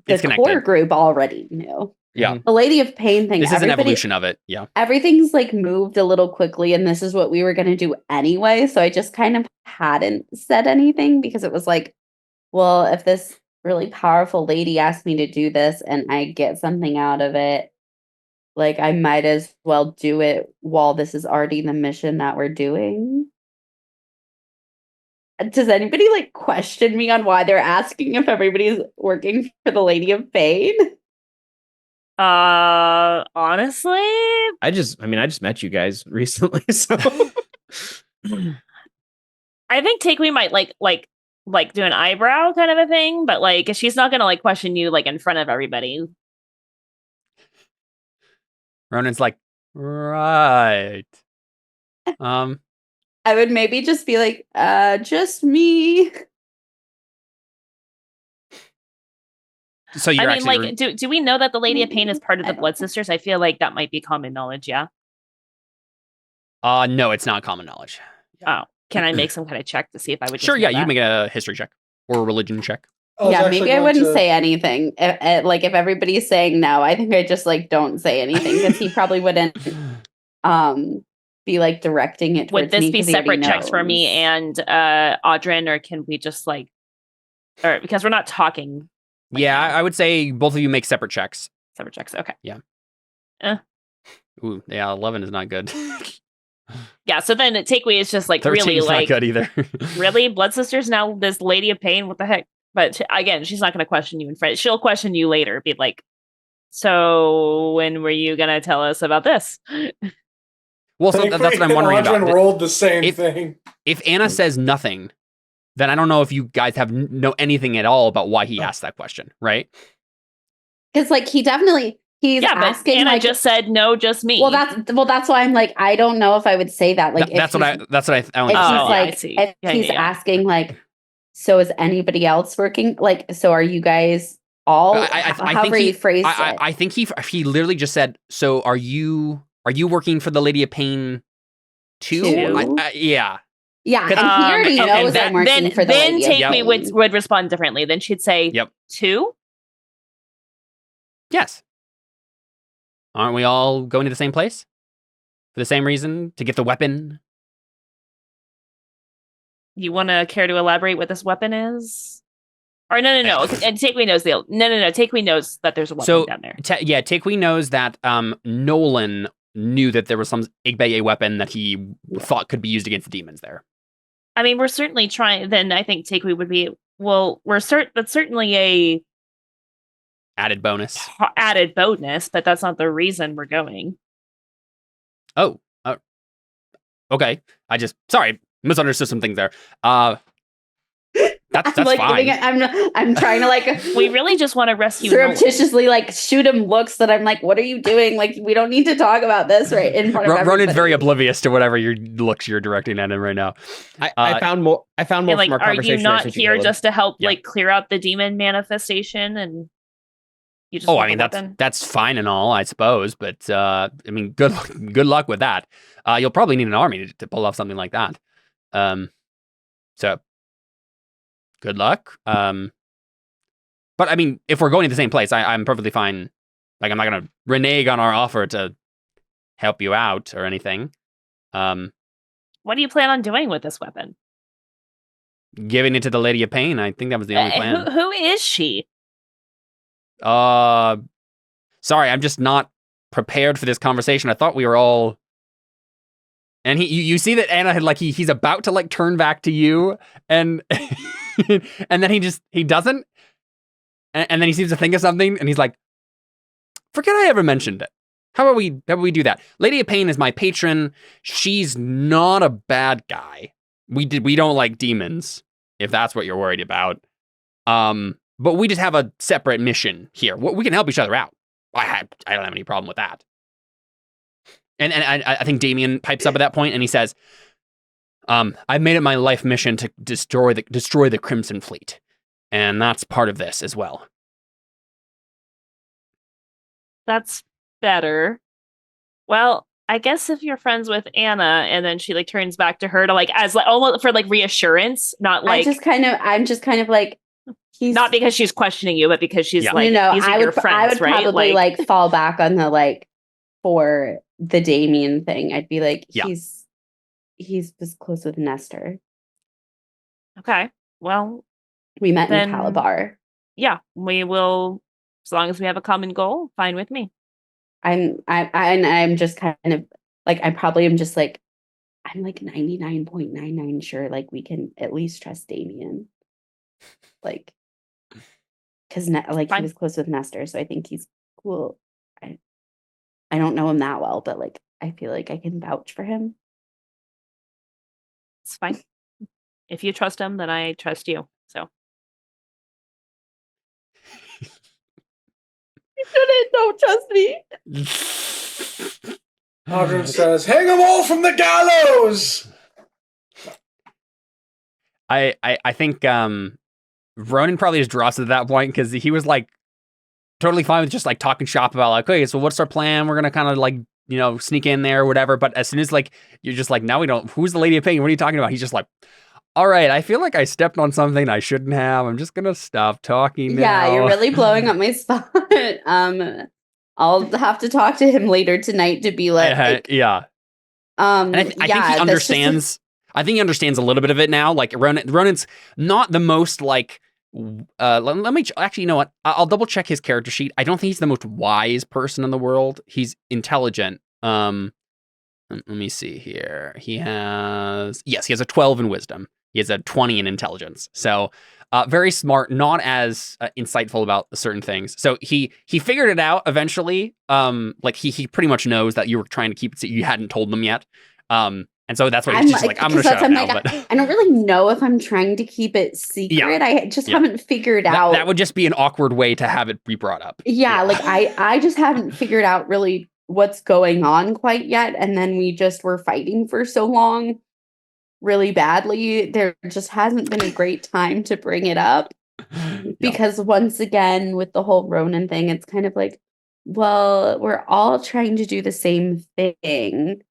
[SPEAKER 4] the
[SPEAKER 1] It's
[SPEAKER 4] core
[SPEAKER 1] connected.
[SPEAKER 4] group already knew.
[SPEAKER 1] Yeah.
[SPEAKER 4] The Lady of Pain thing.
[SPEAKER 1] This is an
[SPEAKER 4] everybody-
[SPEAKER 1] evolution of it. Yeah.
[SPEAKER 4] Everything's like moved a little quickly, and this is what we were going to do anyway. So I just kind of hadn't said anything because it was like, well, if this really powerful lady asked me to do this and I get something out of it, like I might as well do it while this is already the mission that we're doing. Does anybody like question me on why they're asking if everybody's working for the Lady of Pain?
[SPEAKER 5] Honestly,
[SPEAKER 2] I just met you guys recently, so
[SPEAKER 5] I think Takewee might like do an eyebrow kind of a thing, but like she's not gonna like question you like in front of everybody.
[SPEAKER 1] Ronan's like, right.
[SPEAKER 4] I would maybe just be like, just me.
[SPEAKER 1] So you're
[SPEAKER 5] I mean,
[SPEAKER 1] actually
[SPEAKER 5] like, do we know that the Lady of Pain is part of the Blood Sisters? I feel like that might be common knowledge. Yeah.
[SPEAKER 1] no, it's not common knowledge.
[SPEAKER 5] Oh, can I make some kind of check to see if I would?
[SPEAKER 1] Sure,
[SPEAKER 5] just
[SPEAKER 1] yeah,
[SPEAKER 5] know
[SPEAKER 1] you
[SPEAKER 5] that?
[SPEAKER 1] make a history check or a religion check.
[SPEAKER 4] Yeah, maybe I wouldn't say anything. Like if everybody's saying no, I think I just like don't say anything because he probably wouldn't be like directing it.
[SPEAKER 5] Would this
[SPEAKER 4] me
[SPEAKER 5] be
[SPEAKER 4] 'cause he already
[SPEAKER 5] separate checks for me
[SPEAKER 4] knows.
[SPEAKER 5] and Audrin, or can we just like, or because we're not talking? Like,
[SPEAKER 1] Yeah, I would say both of you make separate checks.
[SPEAKER 5] separate checks. Okay.
[SPEAKER 1] Ooh, yeah, 11 is not good.
[SPEAKER 5] Yeah. So then Takewee is just like
[SPEAKER 1] 13
[SPEAKER 5] really
[SPEAKER 1] is not
[SPEAKER 5] like
[SPEAKER 1] good either.
[SPEAKER 5] really Blood Sisters now. This Lady of Pain. What the heck? But again, she's not going to question you in front. She'll question you later. Be like, so when were you going to tell us about this?
[SPEAKER 1] Well, so that's what I'm wondering
[SPEAKER 3] Audrin
[SPEAKER 1] about.
[SPEAKER 3] rolled the same thing.
[SPEAKER 1] If Anna says nothing, then I don't know if you guys have know anything at all about why he asked that question, right?
[SPEAKER 4] Because like he's
[SPEAKER 5] Yeah, but
[SPEAKER 4] asking.
[SPEAKER 5] Anna
[SPEAKER 4] like,
[SPEAKER 5] just said no, just me.
[SPEAKER 4] well, that's why I'm like I don't know if I would say that. Like
[SPEAKER 1] That's what I
[SPEAKER 4] If
[SPEAKER 1] only
[SPEAKER 4] he's
[SPEAKER 1] said.
[SPEAKER 5] I
[SPEAKER 4] like,
[SPEAKER 5] see.
[SPEAKER 4] if
[SPEAKER 5] Yeah,
[SPEAKER 4] he's
[SPEAKER 5] yeah.
[SPEAKER 4] asking like, so is anybody else working? Like, so are you guys all?
[SPEAKER 1] I think
[SPEAKER 4] however
[SPEAKER 1] he
[SPEAKER 4] he phrased it.
[SPEAKER 1] I think he literally just said, "So are you working for the Lady of Pain too?"
[SPEAKER 4] Two?
[SPEAKER 1] Yeah.
[SPEAKER 4] Yeah, and he already knows I'm working for the
[SPEAKER 5] Then
[SPEAKER 4] Lady of
[SPEAKER 5] Takewee
[SPEAKER 4] Pain.
[SPEAKER 5] would respond differently. Then she'd say,
[SPEAKER 1] Yep.
[SPEAKER 5] 2?
[SPEAKER 1] Yes. Aren't we all going to the same place for the same reason, to get the weapon?
[SPEAKER 5] You want to care to elaborate what this weapon is? Or no. And Takewee knows no. Takewee knows that there's a weapon down there.
[SPEAKER 1] Takewee knows that Nolan knew that there was some Igbe weapon that he thought could be used against demons there.
[SPEAKER 5] I mean, we're certainly trying. Then I think Takewee would be. Well, that's certainly a
[SPEAKER 1] Added bonus.
[SPEAKER 5] added bonus, but that's not the reason we're going.
[SPEAKER 1] Oh, okay. Sorry, misunderstood some things there. That's
[SPEAKER 4] I'm like
[SPEAKER 1] fine.
[SPEAKER 4] giving it, I'm trying to like
[SPEAKER 5] We really just want to rescue Nolan.
[SPEAKER 4] surreptitiously like shoot him looks that I'm like, what are you doing? Like we don't need to talk about this right in front of everybody.
[SPEAKER 1] Ronan's very oblivious to whatever looks you're directing at him right now.
[SPEAKER 2] I found more. I found more
[SPEAKER 5] And, like,
[SPEAKER 2] from our
[SPEAKER 5] are
[SPEAKER 2] conversation.
[SPEAKER 5] you not
[SPEAKER 2] than
[SPEAKER 5] here
[SPEAKER 2] Caleb.
[SPEAKER 5] just to help
[SPEAKER 1] Yeah.
[SPEAKER 5] like clear out the demon manifestation and you just
[SPEAKER 1] Oh,
[SPEAKER 5] want
[SPEAKER 1] I mean
[SPEAKER 5] the weapon?
[SPEAKER 1] that's fine and all, I suppose, but I mean, good luck with that. You'll probably need an army to pull off something like that. So good luck. But I mean, if we're going to the same place, I'm perfectly fine. Like, I'm not gonna renege on our offer to help you out or anything.
[SPEAKER 5] What do you plan on doing with this weapon?
[SPEAKER 1] Giving it to the Lady of Pain, I think that was the only plan.
[SPEAKER 5] Who is she?
[SPEAKER 1] Sorry, I'm just not prepared for this conversation. I thought we were all. And you see that Anna had he's about to turn back to you, and and then he doesn't, and then he seems to think of something, and he's like, "Forget I ever mentioned it. How about we do that? Lady of Pain is my patron. She's not a bad guy. We don't like demons, if that's what you're worried about. But we just have a separate mission here. We can help each other out. I don't have any problem with that. And I think Damien pipes up at that point and he says, I've made it my life mission to destroy the Crimson Fleet. And that's part of this as well.
[SPEAKER 5] That's better. Well, I guess if you're friends with Anna and then she like turns back to her to like as like almost for like reassurance, not like
[SPEAKER 4] I'm just kind of like he's
[SPEAKER 5] not because she's questioning you, but because she's like these are
[SPEAKER 4] I
[SPEAKER 5] your
[SPEAKER 4] would
[SPEAKER 5] friends, right?
[SPEAKER 4] probably like fall back on the like for the Damien thing. I'd be like he's was close with Nestor.
[SPEAKER 5] Okay. Well,
[SPEAKER 4] we met in Calabar.
[SPEAKER 5] Yeah, we will as long as we have a common goal, fine with me.
[SPEAKER 4] I'm just kind of like I probably am just like I'm like 99.99 sure like we can at least trust Damien. Like because like he was close with Nestor, so I think he's cool. I don't know him that well, but like I feel like I can vouch for him.
[SPEAKER 5] It's fine. If you trust him, then I trust you. So
[SPEAKER 4] you don't trust me.
[SPEAKER 3] Audrin says, "Hang them all from the gallows."
[SPEAKER 1] I think Ronan probably just drops at that point because he was like totally fine with just like talking shop about like, okay, so what's our plan? We're gonna kind of like sneak in there or whatever. But as soon as like you're just like, now we don't. Who's the Lady of Pain? What are you talking about? He's just like, all right, I feel like I stepped on something I shouldn't have. I'm just gonna stop talking now.
[SPEAKER 4] Yeah, you're really blowing up my spot. I'll have to talk to him later tonight to be like,
[SPEAKER 1] yeah. And I think he understands. I think he understands a little bit of it now. Like Ronan's not the most like. Let me actually. You know what? I'll double check his character sheet. I don't think he's the most wise person in the world. He's intelligent. Let me see here. He has a 12 in wisdom. He has a 20 in intelligence. So very smart, not as insightful about certain things. So he figured it out eventually. Like he pretty much knows that you were trying to keep it. You hadn't told them yet. And so that's why he's just like, I'm going to shut up now. But
[SPEAKER 4] I don't really know if I'm trying to keep it secret. I just haven't figured out.
[SPEAKER 1] That would just be an awkward way to have it be brought up.
[SPEAKER 4] Yeah, like I just haven't figured out really what's going on quite yet. And then we just were fighting for so long really badly. There just hasn't been a great time to bring it up. Because once again, with the whole Ronan thing, it's kind of like, well, we're all trying to do the same thing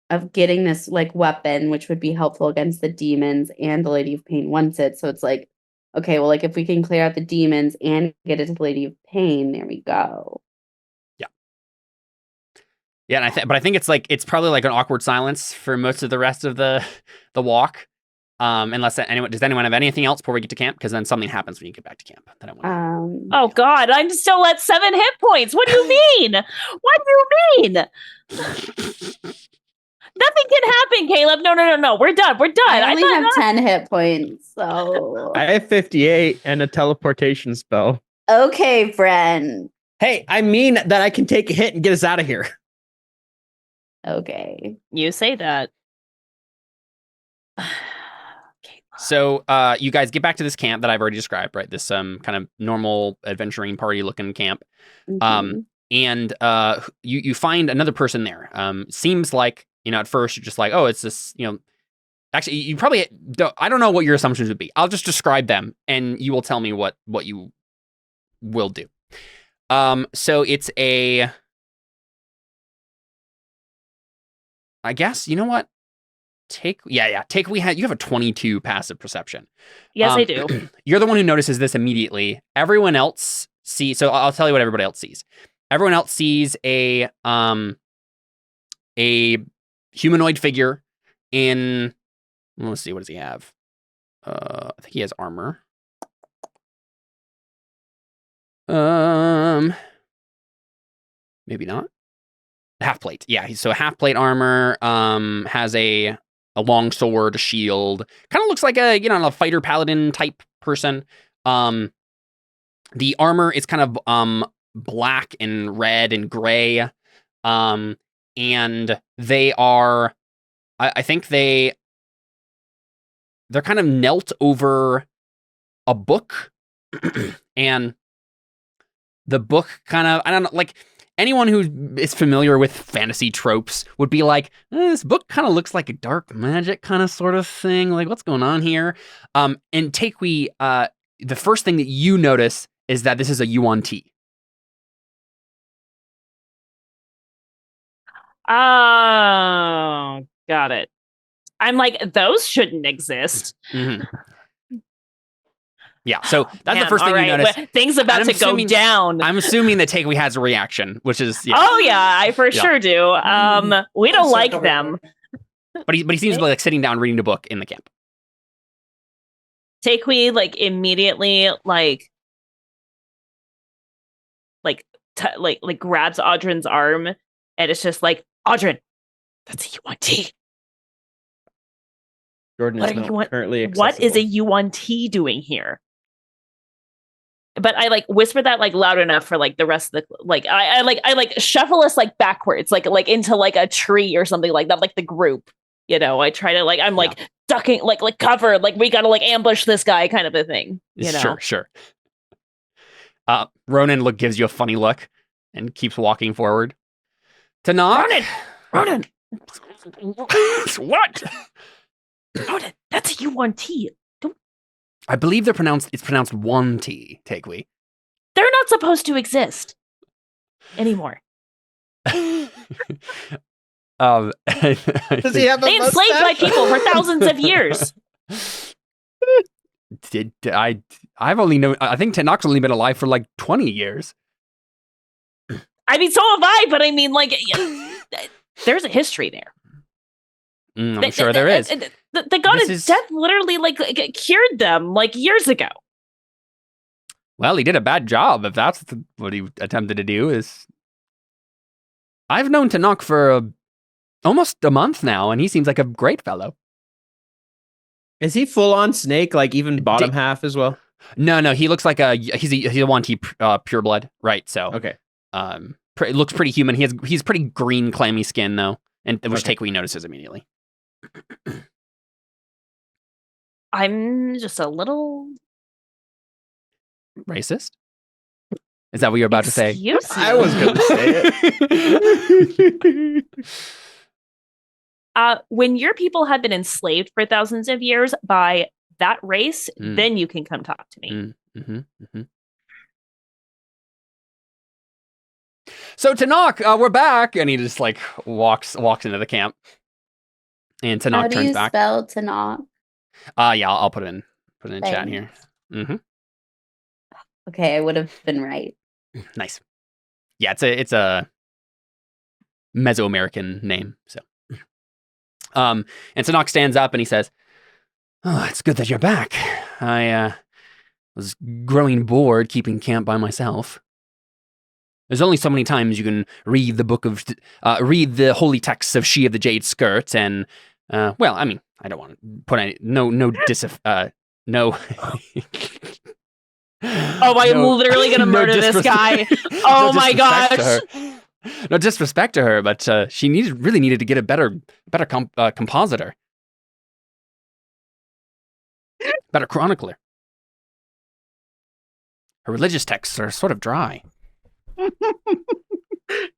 [SPEAKER 4] of getting this like weapon, which would be helpful against the demons, and the Lady of Pain wants it. So it's like, okay, well, like if we can clear out the demons and get it to the Lady of Pain, there we go.
[SPEAKER 1] Yeah, and but I think it's probably like an awkward silence for most of the rest of the walk. Unless does anyone have anything else before we get to camp? Because then something happens when you get back to camp. That I want.
[SPEAKER 5] Oh God, I'm still at 7 hit points. What do you mean? What do you mean? Nothing can happen, Caleb. No. We're done.
[SPEAKER 4] I only have 10 hit points, so
[SPEAKER 2] I have 58 and a teleportation spell.
[SPEAKER 4] Okay, friend.
[SPEAKER 2] Hey, I mean that I can take a hit and get us out of here.
[SPEAKER 4] Okay.
[SPEAKER 5] You say that.
[SPEAKER 1] So you guys get back to this camp that I've already described, right? This kind of normal adventuring party looking camp.
[SPEAKER 4] Mm-hmm.
[SPEAKER 1] And you find another person there. Seems like, at first you're just like, oh, it's this, actually you probably don't, I don't know what your assumptions would be. I'll just describe them and you will tell me what you will do. So it's I guess, you know what? You have a 22 passive perception.
[SPEAKER 5] Yes, I do.
[SPEAKER 1] You're the one who notices this immediately. Everyone else sees, so I'll tell you what everybody else sees. Everyone else sees a humanoid figure in, let's see, what does he have? I think he has armor. Maybe not. Half plate. Yeah, so half plate armor, has a long sword, a shield. Kind of looks like a fighter paladin type person. The armor is kind of black and red and gray. And they are, I think they're kind of knelt over a book, and the book kind of, I don't know, like anyone who is familiar with fantasy tropes would be like, this book kind of looks like a dark magic kind of sort of thing. Like, what's going on here? And Takei, the first thing that you notice is that this is a yuan tea.
[SPEAKER 5] Oh, got it. I'm like, those shouldn't exist.
[SPEAKER 1] Mm-hmm. Yeah, so that's the
[SPEAKER 5] Damn,
[SPEAKER 1] first thing
[SPEAKER 5] all
[SPEAKER 1] you
[SPEAKER 5] right,
[SPEAKER 1] notice.
[SPEAKER 5] well, thing's about to go down.
[SPEAKER 1] I'm assuming that Takei has a reaction, which is
[SPEAKER 5] Oh yeah, I for sure do. We don't like them.
[SPEAKER 1] But he seems to be like sitting down reading a book in the camp.
[SPEAKER 5] Takei like immediately like grabs Audrin's arm, and it's just like, Audrin, that's a UNT.
[SPEAKER 2] Jordan is not currently accessible.
[SPEAKER 5] What is a UNT doing here? But I like whisper that like loud enough for like the rest of the like I shuffle us like backwards like into like a tree or something like that, like the group. You know, I try to like I'm like ducking like cover, like we gotta like ambush this guy kind of a thing. You know?
[SPEAKER 1] Sure. Ronan gives you a funny look and keeps walking forward. Tanakh?
[SPEAKER 5] Ronan!
[SPEAKER 1] What?
[SPEAKER 5] Ronan, that's a UNT.
[SPEAKER 1] I believe it's pronounced one T, Takei.
[SPEAKER 5] They're not supposed to exist anymore.
[SPEAKER 2] Does he have a
[SPEAKER 5] They enslaved my people for thousands of years.
[SPEAKER 1] I think Tanakh's only been alive for like 20 years.
[SPEAKER 5] I mean, so have I, but I mean, like, there's a history there.
[SPEAKER 1] I'm sure there is.
[SPEAKER 5] The god of death literally like cured them like years ago.
[SPEAKER 1] Well, he did a bad job if that's what he attempted to do. I've known Tanakh for almost a month now, and he seems like a great fellow.
[SPEAKER 2] Is he full on snake, like even bottom half as well?
[SPEAKER 1] No, he looks like he's a one-T pureblood, right? So
[SPEAKER 2] okay,
[SPEAKER 1] it looks pretty human. He's pretty green, clammy skin though, and which Takei notices immediately.
[SPEAKER 5] I'm just a little
[SPEAKER 1] racist. Is that what you're about to say?
[SPEAKER 2] I was going to say it.
[SPEAKER 5] When your people have been enslaved for thousands of years by that race, then you can come talk to me.
[SPEAKER 1] So Tanakh, we're back, and he just like walks into the camp, and Tanakh turns back.
[SPEAKER 4] How do you spell Tanakh?
[SPEAKER 1] Yeah, I'll put it in chat here.
[SPEAKER 4] Okay, I would have been right.
[SPEAKER 1] Nice. Yeah, it's a Mesoamerican name. So, and Tanakh stands up and he says, "Oh, it's good that you're back. I was growing bored keeping camp by myself. There's only so many times you can read read the holy texts of She of the Jade Skirt, and well, I mean, I don't want to put any no.
[SPEAKER 5] Oh, I'm literally gonna murder this guy. Oh my gosh!
[SPEAKER 1] No disrespect to her, but she really needed to get a better compositor, better chronicler. Her religious texts are sort of dry."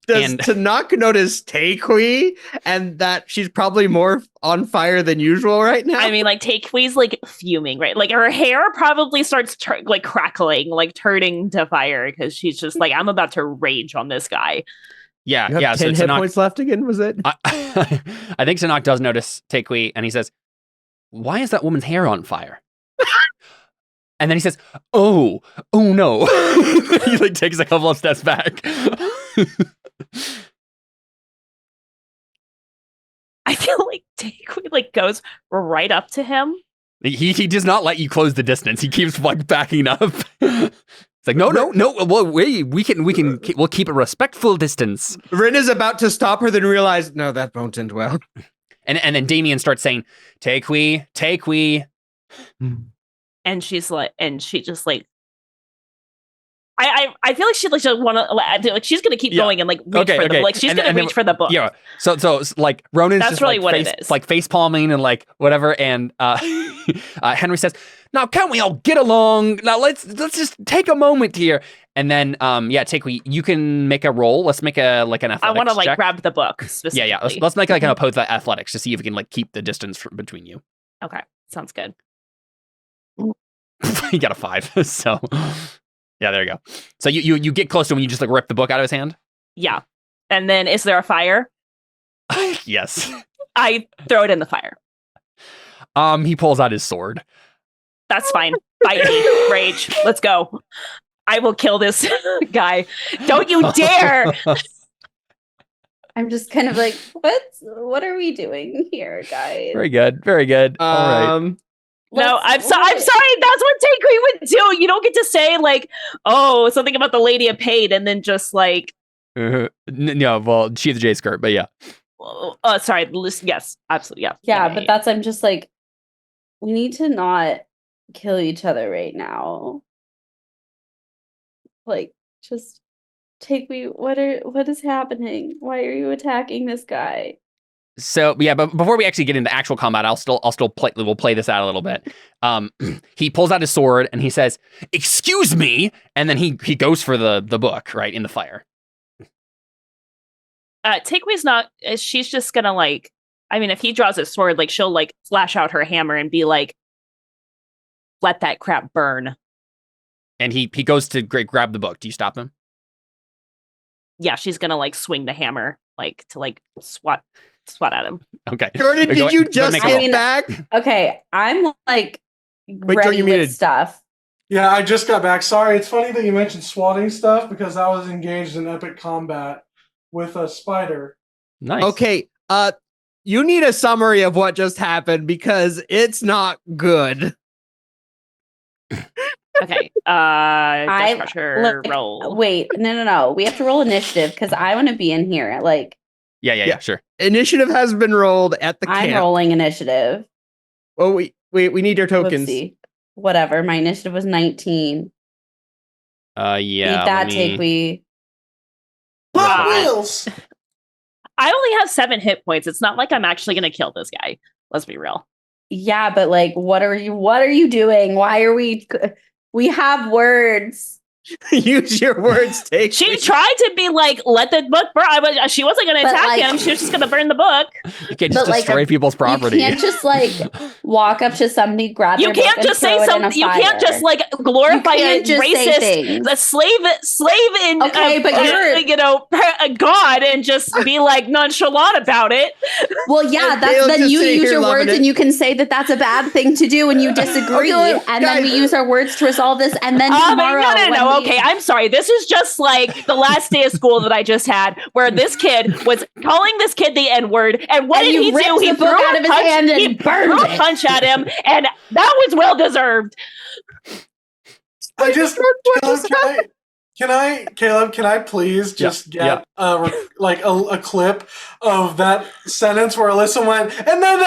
[SPEAKER 2] Does Tanakh notice Takei and that she's probably more on fire than usual right now?
[SPEAKER 5] I mean, like Takei's like fuming, right? Like her hair probably starts like crackling, like turning to fire because she's just like, I'm about to rage on this guy.
[SPEAKER 1] Yeah,
[SPEAKER 2] you have 10 hit points left again. Was it?
[SPEAKER 1] I think Tanakh does notice Takei, and he says, "Why is that woman's hair on fire?" And then he says, "Oh no!" He like takes a couple of steps back.
[SPEAKER 5] I feel like Takei like goes right up to him.
[SPEAKER 1] He does not let you close the distance. He keeps like backing up. It's like no. Well, we'll keep a respectful distance.
[SPEAKER 2] Rin is about to stop her, then realize no, that won't end well.
[SPEAKER 1] And then Damien starts saying, "Takei."
[SPEAKER 5] And she just like, I feel like she like want to like she's gonna keep going and like reach for the like she's gonna reach for the book.
[SPEAKER 1] Yeah. So like Ronan's
[SPEAKER 5] That's
[SPEAKER 1] just
[SPEAKER 5] really
[SPEAKER 1] like
[SPEAKER 5] what
[SPEAKER 1] face,
[SPEAKER 5] it is.
[SPEAKER 1] like face palming and like whatever, and Henry says, "Now can't we all get along? Now let's just take a moment here." And then Takui, you can make a roll. Let's make an athletics.
[SPEAKER 5] I want to like
[SPEAKER 1] check.
[SPEAKER 5] grab the book specifically.
[SPEAKER 1] Yeah. Let's make like an opposed athletics to see if we can like keep the distance between you.
[SPEAKER 5] Okay, sounds good.
[SPEAKER 1] You got a 5, so yeah, there you go. So you get close to him and you just like rip the book out of his hand?
[SPEAKER 5] Yeah. And then is there a fire?
[SPEAKER 1] Yes.
[SPEAKER 5] I throw it in the fire.
[SPEAKER 1] He pulls out his sword.
[SPEAKER 5] That's fine. Fight me. Rage. Let's go. I will kill this guy. Don't you dare!
[SPEAKER 4] I'm just kind of like, what are we doing here, guys?
[SPEAKER 1] Very good. All right.
[SPEAKER 5] No, I'm sorry. That's what Takui would do. You don't get to say like, "Oh, something about the Lady of Pain," and then just like,
[SPEAKER 1] no. Well, she has a J skirt, but yeah.
[SPEAKER 5] Sorry. Yes, absolutely. Yeah.
[SPEAKER 4] Yeah, but that's I'm just like, we need to not kill each other right now. Like, just Takui, what is happening? Why are you attacking this guy?
[SPEAKER 1] So yeah, but before we actually get into actual combat, we'll play this out a little bit. He pulls out his sword and he says, "Excuse me," and then he goes for the book right in the fire.
[SPEAKER 5] Takeaway's not. She's just gonna like. I mean, if he draws his sword, like she'll like flash out her hammer and be like, "Let that crap burn."
[SPEAKER 1] And he goes to grab the book. Do you stop him?
[SPEAKER 5] Yeah, she's gonna like swing the hammer like to like swat at him.
[SPEAKER 1] Okay.
[SPEAKER 2] Jordan, did you just get back?
[SPEAKER 4] Okay, I'm like ready with stuff.
[SPEAKER 3] Yeah, I just got back. Sorry, it's funny that you mentioned swatting stuff because I was engaged in epic combat with a spider.
[SPEAKER 1] Nice.
[SPEAKER 2] Okay, you need a summary of what just happened because it's not good.
[SPEAKER 5] Okay. Roll.
[SPEAKER 4] Wait, no. We have to roll initiative because I want to be in here. Like,
[SPEAKER 1] yeah, sure.
[SPEAKER 2] Initiative has been rolled at the camp.
[SPEAKER 4] I'm rolling initiative.
[SPEAKER 2] Well, we need your tokens.
[SPEAKER 4] Whoopsie. Whatever. My initiative was 19.
[SPEAKER 1] Yeah.
[SPEAKER 4] Eat that, Takui.
[SPEAKER 3] Hot Wheels.
[SPEAKER 5] I only have 7 hit points. It's not like I'm actually going to kill this guy. Let's be real.
[SPEAKER 4] Yeah, but like, what are you doing? Why are we have words.
[SPEAKER 2] Use your words, Take.
[SPEAKER 5] She tried to be like, let the book burn. She wasn't going to attack him. She was just going to burn the book.
[SPEAKER 1] You can't just destroy people's property.
[SPEAKER 4] You can't just like walk up to somebody, grab their book and throw it in a fire.
[SPEAKER 5] You can't just like glorify a racist, a slave in
[SPEAKER 4] but
[SPEAKER 5] a god and just be like nonchalant about it.
[SPEAKER 4] Well, yeah, then you use your words and you can say that that's a bad thing to do and you disagree, and then we use our words to resolve this, and then tomorrow.
[SPEAKER 5] No. Okay, I'm sorry. This is just like the last day of school that I just had, where this kid was calling this kid the N-word, and what did he do? He threw
[SPEAKER 4] out of his hand and burned
[SPEAKER 5] a punch at him, and that was well deserved.
[SPEAKER 3] I just Caleb, can I please just get a clip of that sentence where Alyssa went and then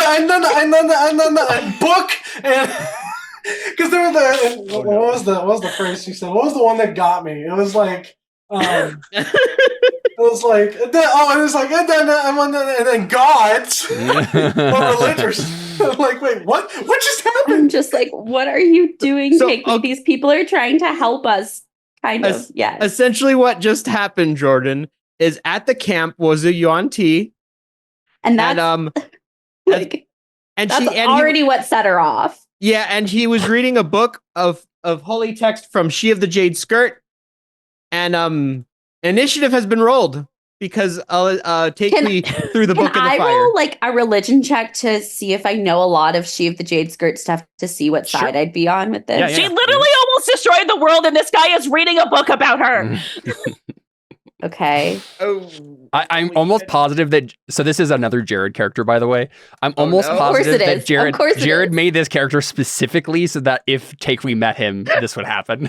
[SPEAKER 3] book and. Because there was what was the phrase she said? What was the one that got me? It was like, and then gods, or religious. Like, wait, what? What just happened?
[SPEAKER 4] I'm just like, what are you doing? These people are trying to help us. Kind of, yes.
[SPEAKER 2] Essentially, what just happened, Jordan, is at the camp was a Yuan Ti,
[SPEAKER 4] and that's already what set her off.
[SPEAKER 2] Yeah, and he was reading a book of holy text from She of the Jade Skirt, and initiative has been rolled because take me through the book in the fire. Can I roll
[SPEAKER 4] like a religion check to see if I know a lot of She of the Jade Skirt stuff to see what side I'd be on with this?
[SPEAKER 5] Yeah. She literally almost destroyed the world, and this guy is reading a book about her.
[SPEAKER 4] Okay.
[SPEAKER 2] Oh,
[SPEAKER 1] I'm almost positive that. So this is another Jared character, by the way. I'm almost positive that Jared made this character specifically so that if Takui met him, this would happen.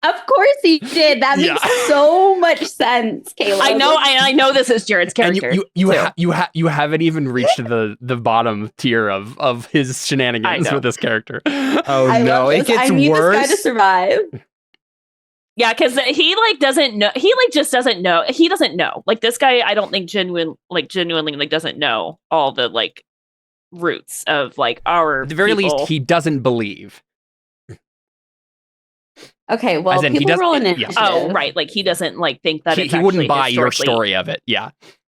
[SPEAKER 4] Of course he did. That makes so much sense, Caleb.
[SPEAKER 5] I know this is Jared's character.
[SPEAKER 1] And you haven't even reached the bottom tier of his shenanigans with this character.
[SPEAKER 2] Oh no, it gets worse.
[SPEAKER 4] I need this guy to survive.
[SPEAKER 5] Yeah, because he like doesn't know. He like just doesn't know. He doesn't know. Like this guy, I don't think genuinely like doesn't know all the like roots of like our.
[SPEAKER 1] At the very
[SPEAKER 5] people.
[SPEAKER 1] least, he doesn't believe.
[SPEAKER 4] Okay, well,
[SPEAKER 1] As in, he
[SPEAKER 4] people
[SPEAKER 1] does-
[SPEAKER 4] roll
[SPEAKER 1] yeah.
[SPEAKER 4] initiative.
[SPEAKER 5] Oh, right. Like he doesn't like think that it's
[SPEAKER 1] He wouldn't
[SPEAKER 5] actually
[SPEAKER 1] buy your
[SPEAKER 5] historically-
[SPEAKER 1] story of it. Yeah.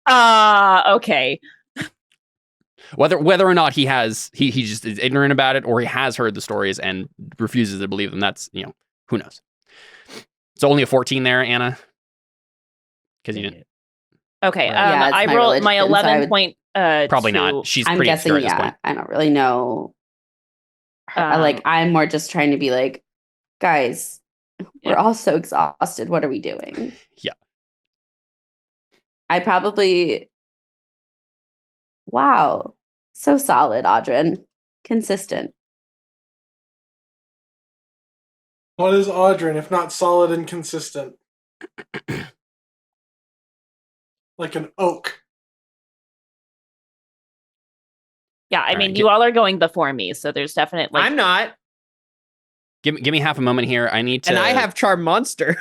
[SPEAKER 5] Okay.
[SPEAKER 1] Whether or not he just is ignorant about it, or he has heard the stories and refuses to believe them. That's, who knows. It's only a 14 there, Anna. Because you didn't.
[SPEAKER 5] Okay.
[SPEAKER 4] Yeah, it's
[SPEAKER 5] I
[SPEAKER 4] my
[SPEAKER 5] rolled my
[SPEAKER 4] religion, so I
[SPEAKER 5] 11
[SPEAKER 4] would-
[SPEAKER 5] point.
[SPEAKER 1] Probably
[SPEAKER 5] to-
[SPEAKER 1] not. She's
[SPEAKER 4] I'm
[SPEAKER 1] pretty
[SPEAKER 4] guessing,
[SPEAKER 1] obscure at this point.
[SPEAKER 4] I don't really know.
[SPEAKER 5] Um,
[SPEAKER 4] I'm more just trying to be like, guys, we're all so exhausted. What are we doing?
[SPEAKER 1] Yeah.
[SPEAKER 4] I probably. Wow. So solid, Audrin. Consistent.
[SPEAKER 3] What is Audrin if not solid and consistent? Like an oak.
[SPEAKER 5] Yeah, I
[SPEAKER 1] All
[SPEAKER 5] mean,
[SPEAKER 1] right,
[SPEAKER 5] you all are going before me, so there's definitely.
[SPEAKER 2] I'm not,
[SPEAKER 1] Give me half a moment here. I need to.
[SPEAKER 2] and I have Charm Monster.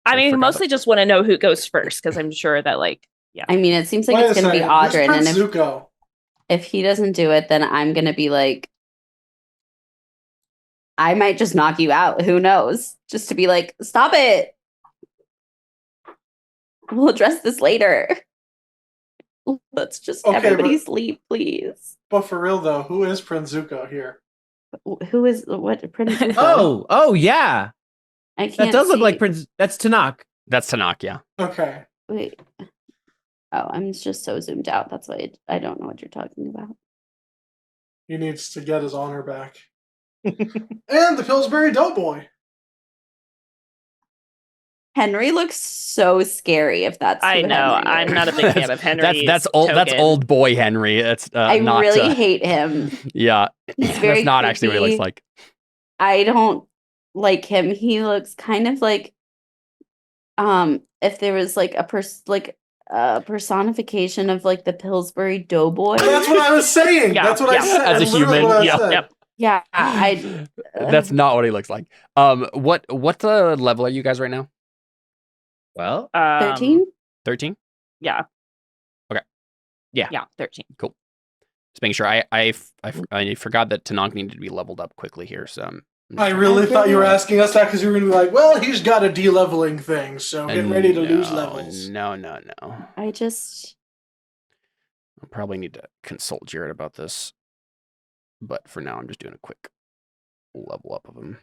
[SPEAKER 5] I mean,
[SPEAKER 1] forgot
[SPEAKER 5] mostly just want to know who goes first because I'm sure that like.
[SPEAKER 4] I mean, it seems like
[SPEAKER 3] Wait
[SPEAKER 4] it's
[SPEAKER 3] a
[SPEAKER 4] going to be
[SPEAKER 3] second. Where's
[SPEAKER 4] Audrin. And
[SPEAKER 3] Prince Zuko?
[SPEAKER 4] if he doesn't do it, then I'm going to be like, I might just knock you out. Who knows? Just to be like, stop it. We'll address this later. Let's just
[SPEAKER 3] Okay,
[SPEAKER 4] everybody
[SPEAKER 3] but-
[SPEAKER 4] sleep, please.
[SPEAKER 3] But for real though, who is Prince Zuko here?
[SPEAKER 4] Who is what Prince? Zuko?
[SPEAKER 2] Oh yeah,
[SPEAKER 4] I can't.
[SPEAKER 2] that does look
[SPEAKER 4] see-
[SPEAKER 2] like Prince. That's Tanakh.
[SPEAKER 1] That's Tanakh, yeah.
[SPEAKER 3] Okay.
[SPEAKER 4] Wait. Oh, I'm just so zoomed out. That's why I don't know what you're talking about.
[SPEAKER 3] He needs to get his honor back. And the Pillsbury Doughboy.
[SPEAKER 4] Henry looks so scary. If that's
[SPEAKER 5] I
[SPEAKER 4] who
[SPEAKER 5] know.
[SPEAKER 4] Henry
[SPEAKER 5] I'm
[SPEAKER 4] is.
[SPEAKER 5] not a big fan of Henry.
[SPEAKER 1] That's old. That's old boy Henry. That's
[SPEAKER 4] I
[SPEAKER 1] not.
[SPEAKER 4] really hate him.
[SPEAKER 1] Yeah,
[SPEAKER 4] He's very
[SPEAKER 1] that's not actually what he looks
[SPEAKER 4] creepy.
[SPEAKER 1] like.
[SPEAKER 4] I don't like him. He looks kind of like if there was like a personification of like the Pillsbury Doughboy.
[SPEAKER 3] That's what I was saying.
[SPEAKER 5] Yeah,
[SPEAKER 3] That's what
[SPEAKER 5] yeah.
[SPEAKER 3] I said.
[SPEAKER 1] As a
[SPEAKER 3] That's literally
[SPEAKER 1] human,
[SPEAKER 3] what I
[SPEAKER 1] yeah,
[SPEAKER 3] said.
[SPEAKER 5] Yep.
[SPEAKER 4] Yeah, I
[SPEAKER 1] That's not what he looks like. What level are you guys right now?
[SPEAKER 2] Well,
[SPEAKER 4] 13.
[SPEAKER 1] 13.
[SPEAKER 5] Yeah.
[SPEAKER 1] Okay.
[SPEAKER 2] Yeah.
[SPEAKER 5] Yeah. 13.
[SPEAKER 1] Just making sure. I forgot that Tanakh needed to be leveled up quickly here. So I'm just
[SPEAKER 3] I
[SPEAKER 1] trying-
[SPEAKER 3] really
[SPEAKER 4] I
[SPEAKER 3] thought you were
[SPEAKER 4] really-
[SPEAKER 3] asking us that because you were going to be like, well, he's got a de-leveling thing, so get ready to lose
[SPEAKER 1] No,
[SPEAKER 3] levels.
[SPEAKER 1] No.
[SPEAKER 4] I just
[SPEAKER 1] I'll probably need to consult Jared about this. But for now, I'm just doing a quick level up of him.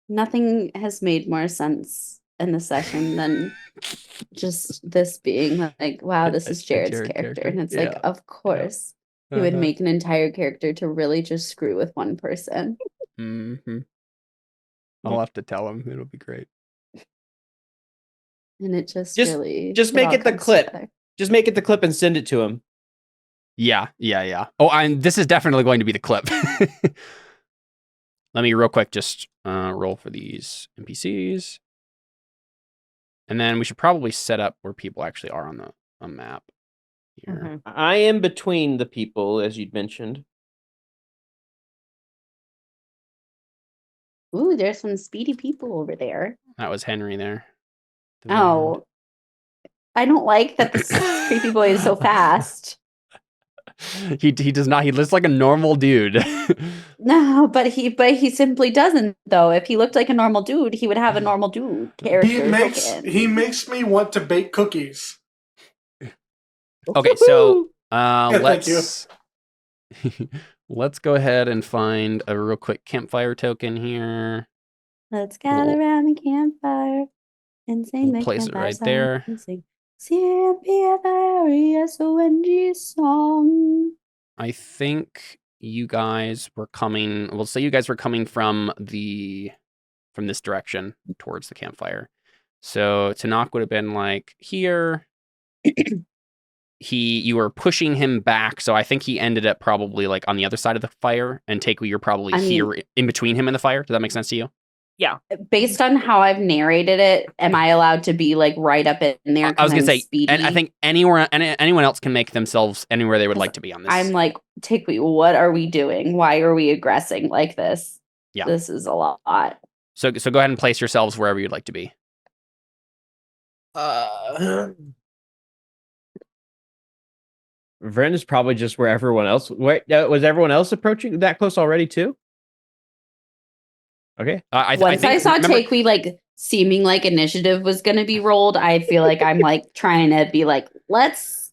[SPEAKER 4] nothing has made more sense in the session than just this being like, wow, this is Jared's
[SPEAKER 1] Jared
[SPEAKER 4] character.
[SPEAKER 1] character.
[SPEAKER 4] And it's
[SPEAKER 1] Yeah.
[SPEAKER 4] like, of course, he would make an entire character to really just screw with one person.
[SPEAKER 1] Mm-hmm. I'll have to tell him. It'll be great.
[SPEAKER 4] And it just
[SPEAKER 2] Just-
[SPEAKER 4] really
[SPEAKER 2] just make
[SPEAKER 4] all
[SPEAKER 2] it the
[SPEAKER 4] comes
[SPEAKER 2] clip.
[SPEAKER 4] together.
[SPEAKER 2] just make it the clip and send it to him.
[SPEAKER 1] Yeah. Oh, this is definitely going to be the clip. Let me real quick just roll for these NPCs. And then we should probably set up where people actually are on the map here.
[SPEAKER 5] Mhm.
[SPEAKER 2] I am between the people, as you'd mentioned.
[SPEAKER 4] Ooh, there's some speedy people over there.
[SPEAKER 1] That was Henry there.
[SPEAKER 4] Oh, I don't like that this creepy boy is so fast.
[SPEAKER 1] He does not. He looks like a normal dude.
[SPEAKER 4] No, but he simply doesn't though. If he looked like a normal dude, he would have a normal dude character.
[SPEAKER 3] He makes me want to bake cookies.
[SPEAKER 1] Okay, so
[SPEAKER 3] thank you.
[SPEAKER 1] let's go ahead and find a real quick campfire token here.
[SPEAKER 4] Let's gather around the campfire and sing
[SPEAKER 1] We'll
[SPEAKER 4] the
[SPEAKER 1] place it
[SPEAKER 4] campfire
[SPEAKER 1] right
[SPEAKER 4] song
[SPEAKER 1] there.
[SPEAKER 4] and sing CMPFRESONG song.
[SPEAKER 1] I think you guys were coming. We'll say you guys were coming from this direction towards the campfire. So Tanakh would have been like here. You were pushing him back, so I think he ended up probably like on the other side of the fire, and Takeo, you're probably here in between him and the fire. Does that make sense to you?
[SPEAKER 4] Based on how I've narrated it, am I allowed to be like right up in there?
[SPEAKER 1] I was gonna
[SPEAKER 4] 'cause I'm
[SPEAKER 1] say,
[SPEAKER 4] speedy?
[SPEAKER 1] and I think anyone else can make themselves anywhere they would like to be on this.
[SPEAKER 4] I'm like, Tikwe, what are we doing? Why are we aggressing like this?
[SPEAKER 1] Yeah.
[SPEAKER 4] This is a lot.
[SPEAKER 1] So go ahead and place yourselves wherever you'd like to be.
[SPEAKER 2] Vren is probably just where everyone else. Wait, was everyone else approaching that close already too? Okay.
[SPEAKER 4] Once I saw Takui like seeming like initiative was going to be rolled, I feel like I'm like trying to be like, let's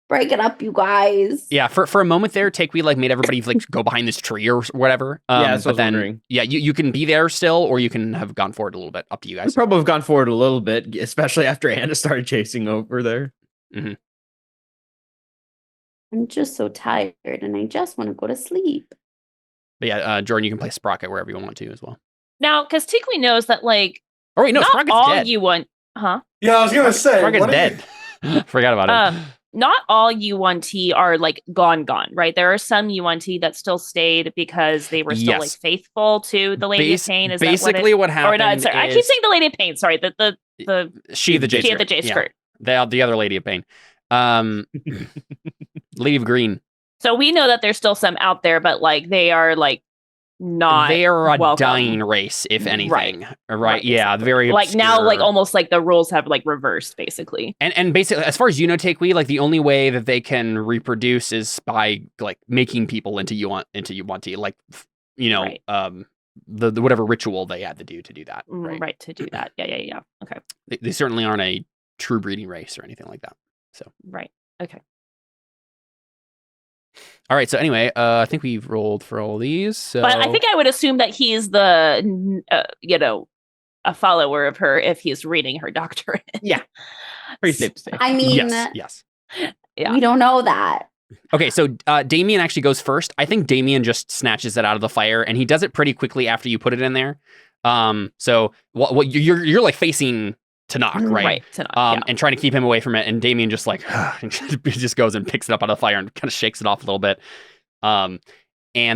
[SPEAKER 4] break it up, you guys.
[SPEAKER 1] Yeah, for a moment there, Takui like made everybody like go behind this tree or whatever.
[SPEAKER 2] Yeah, that's what I was wondering.
[SPEAKER 1] Yeah, you can be there still, or you can have gone forward a little bit. Up to you guys.
[SPEAKER 2] We probably have gone forward a little bit, especially after Anna started chasing over there.
[SPEAKER 1] Mm-hmm.
[SPEAKER 4] I'm just so tired, and I just want to go to sleep.
[SPEAKER 1] But yeah, Jordan, you can play Sprocket wherever you want to as well.
[SPEAKER 5] Now, because Tikui knows that, like,
[SPEAKER 1] oh wait, no,
[SPEAKER 5] not
[SPEAKER 1] Sprocket's
[SPEAKER 5] all
[SPEAKER 1] dead.
[SPEAKER 5] you want, huh?
[SPEAKER 3] Yeah, I was gonna say
[SPEAKER 1] Sprocket's dead. Forgot about it.
[SPEAKER 5] Not all UNT are like gone, right? There are some UNT that still stayed because they were still like faithful to the Lady of Pain. Is
[SPEAKER 1] basically what happened?
[SPEAKER 5] Or not? Sorry, I keep saying the Lady of Pain. Sorry, the
[SPEAKER 1] she the J skirt. The other Lady of Pain. Lady of Green.
[SPEAKER 5] So we know that there's still some out there, but like they are like not.
[SPEAKER 1] They are a
[SPEAKER 5] welcome.
[SPEAKER 1] dying race, if anything. Right. Yeah.
[SPEAKER 5] Exactly.
[SPEAKER 1] Very
[SPEAKER 5] like
[SPEAKER 1] obscure.
[SPEAKER 5] now, like almost like the rules have like reversed, basically.
[SPEAKER 1] And basically, as far as you know, Takui, like the only way that they can reproduce is by like making people into UNT, like
[SPEAKER 5] Right.
[SPEAKER 1] the whatever ritual they had to do that.
[SPEAKER 5] Right. To do that. Yeah. Okay.
[SPEAKER 1] They certainly aren't a true breeding race or anything like that. So
[SPEAKER 5] right. Okay.
[SPEAKER 1] All right. So anyway, I think we've rolled for all these. So...
[SPEAKER 5] But I think I would assume that he's the, a follower of her if he's reading her doctorate.
[SPEAKER 2] Yeah. Pretty safe to say.
[SPEAKER 4] I mean,
[SPEAKER 1] yes.
[SPEAKER 5] Yeah.
[SPEAKER 4] We don't know that.
[SPEAKER 1] Okay, so Damien actually goes first. I think Damien just snatches it out of the fire, and he does it pretty quickly after you put it in there. So what you're like facing Tanakh, right?
[SPEAKER 5] Right, Tanakh,
[SPEAKER 1] and trying to keep him away from it, and Damien just like just goes and picks it up out of the fire and kind of shakes it off a little bit. And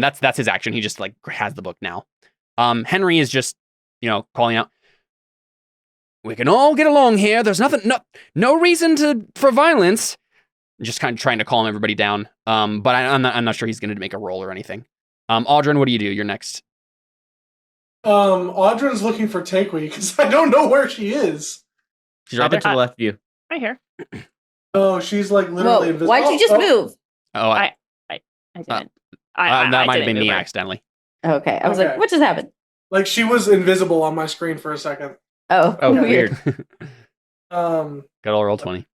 [SPEAKER 1] that's his action. He just like has the book now. Henry is just calling out, "We can all get along here. There's no reason for violence." Just kind of trying to calm everybody down. But I'm not sure he's going to make a roll or anything. Audrin, what do you do? You're next.
[SPEAKER 3] Audrin's looking for Takui because I don't know where she is.
[SPEAKER 1] She's right there
[SPEAKER 2] to the left of you.
[SPEAKER 5] Right here.
[SPEAKER 3] Oh, she's like literally invisible.
[SPEAKER 4] Why'd you just move?
[SPEAKER 1] Oh,
[SPEAKER 5] I didn't.
[SPEAKER 1] That might have been me accidentally.
[SPEAKER 4] Okay, I was like, what just happened?
[SPEAKER 3] Like she was invisible on my screen for a second.
[SPEAKER 4] Oh,
[SPEAKER 2] weird.
[SPEAKER 1] Got all roll 20.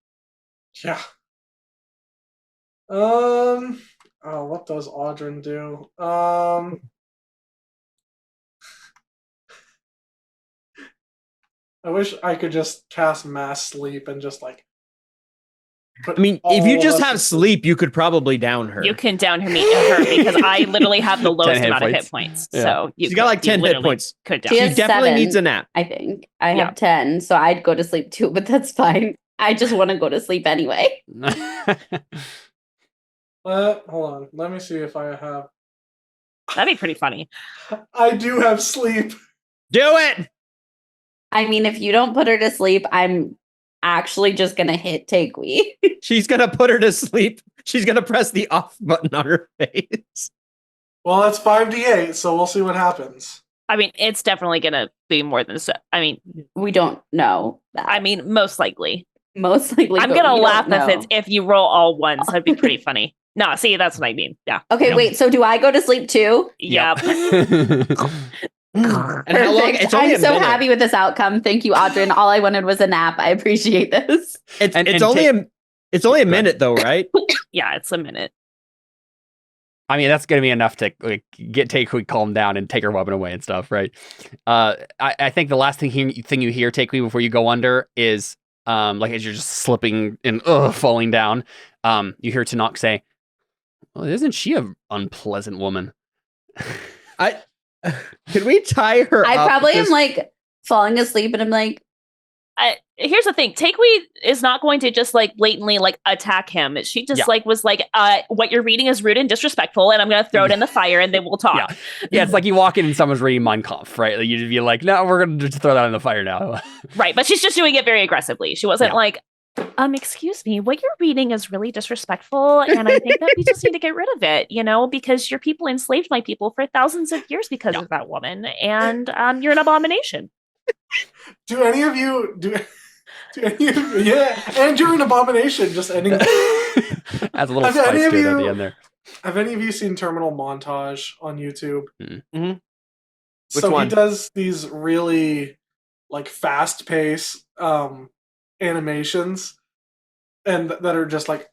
[SPEAKER 3] Yeah. Oh, what does Audrin do? I wish I could just cast mass sleep and just like.
[SPEAKER 2] I mean, if you just have sleep, you could probably down her.
[SPEAKER 5] You can down her because I literally have the lowest amount of hit points. Yeah. So
[SPEAKER 2] she's got like 10 hit points.
[SPEAKER 5] Could down.
[SPEAKER 4] She
[SPEAKER 2] definitely
[SPEAKER 4] 7,
[SPEAKER 2] needs a nap.
[SPEAKER 4] I think I have 10, so I'd go to sleep too. But that's fine. I just want to go to sleep anyway.
[SPEAKER 3] Hold on. Let me see if I have.
[SPEAKER 5] That'd be pretty funny.
[SPEAKER 3] I do have sleep.
[SPEAKER 2] Do it!
[SPEAKER 4] I mean, if you don't put her to sleep, I'm actually just going to hit Takui.
[SPEAKER 2] She's going to put her to sleep. She's going to press the off button on her face.
[SPEAKER 3] Well, that's 5d8, so we'll see what happens.
[SPEAKER 5] I mean, it's definitely going to be more than so. I mean,
[SPEAKER 4] we don't know that.
[SPEAKER 5] I mean, most likely.
[SPEAKER 4] Most likely.
[SPEAKER 5] I'm going to laugh if you roll all ones. That'd be pretty funny. No, see, that's what I mean. Yeah.
[SPEAKER 4] Okay, wait. So do I go to sleep too?
[SPEAKER 5] Yep.
[SPEAKER 4] Perfect. I'm so happy with this outcome. Thank you, Audrin. All I wanted was a nap. I appreciate this.
[SPEAKER 2] It's only a minute though, right?
[SPEAKER 5] Yeah, it's a minute.
[SPEAKER 1] I mean, that's going to be enough to like get Takui calmed down and take her weapon away and stuff, right? I think the last thing you hear, Takui, before you go under is like as you're just slipping and falling down, you hear Tanakh say, "Well, isn't she an unpleasant woman?"
[SPEAKER 2] Could we tie her up?
[SPEAKER 4] I probably am like falling asleep and I'm like,
[SPEAKER 5] here's the thing. Takui is not going to just like blatantly like attack him. She just was like, what you're reading is rude and disrespectful, and I'm going to throw it in the fire and then we'll talk.
[SPEAKER 1] Yeah, it's like you walk in and someone's reading Mein Kampf, right? Like you'd be like, no, we're going to just throw that in the fire now.
[SPEAKER 5] Right, but she's just doing it very aggressively. She wasn't like Excuse me, what you're reading is really disrespectful, and I think that we just need to get rid of it, because your people enslaved my people for thousands of years because of that woman, and you're an abomination.
[SPEAKER 3] Do any of you yeah, and you're an abomination, just ending.
[SPEAKER 1] As a little spice to it at the end there.
[SPEAKER 3] Have any of you seen Terminal Montage on YouTube?
[SPEAKER 2] Mm-hmm.
[SPEAKER 3] So he does these really like fast-paced animations, and that are just like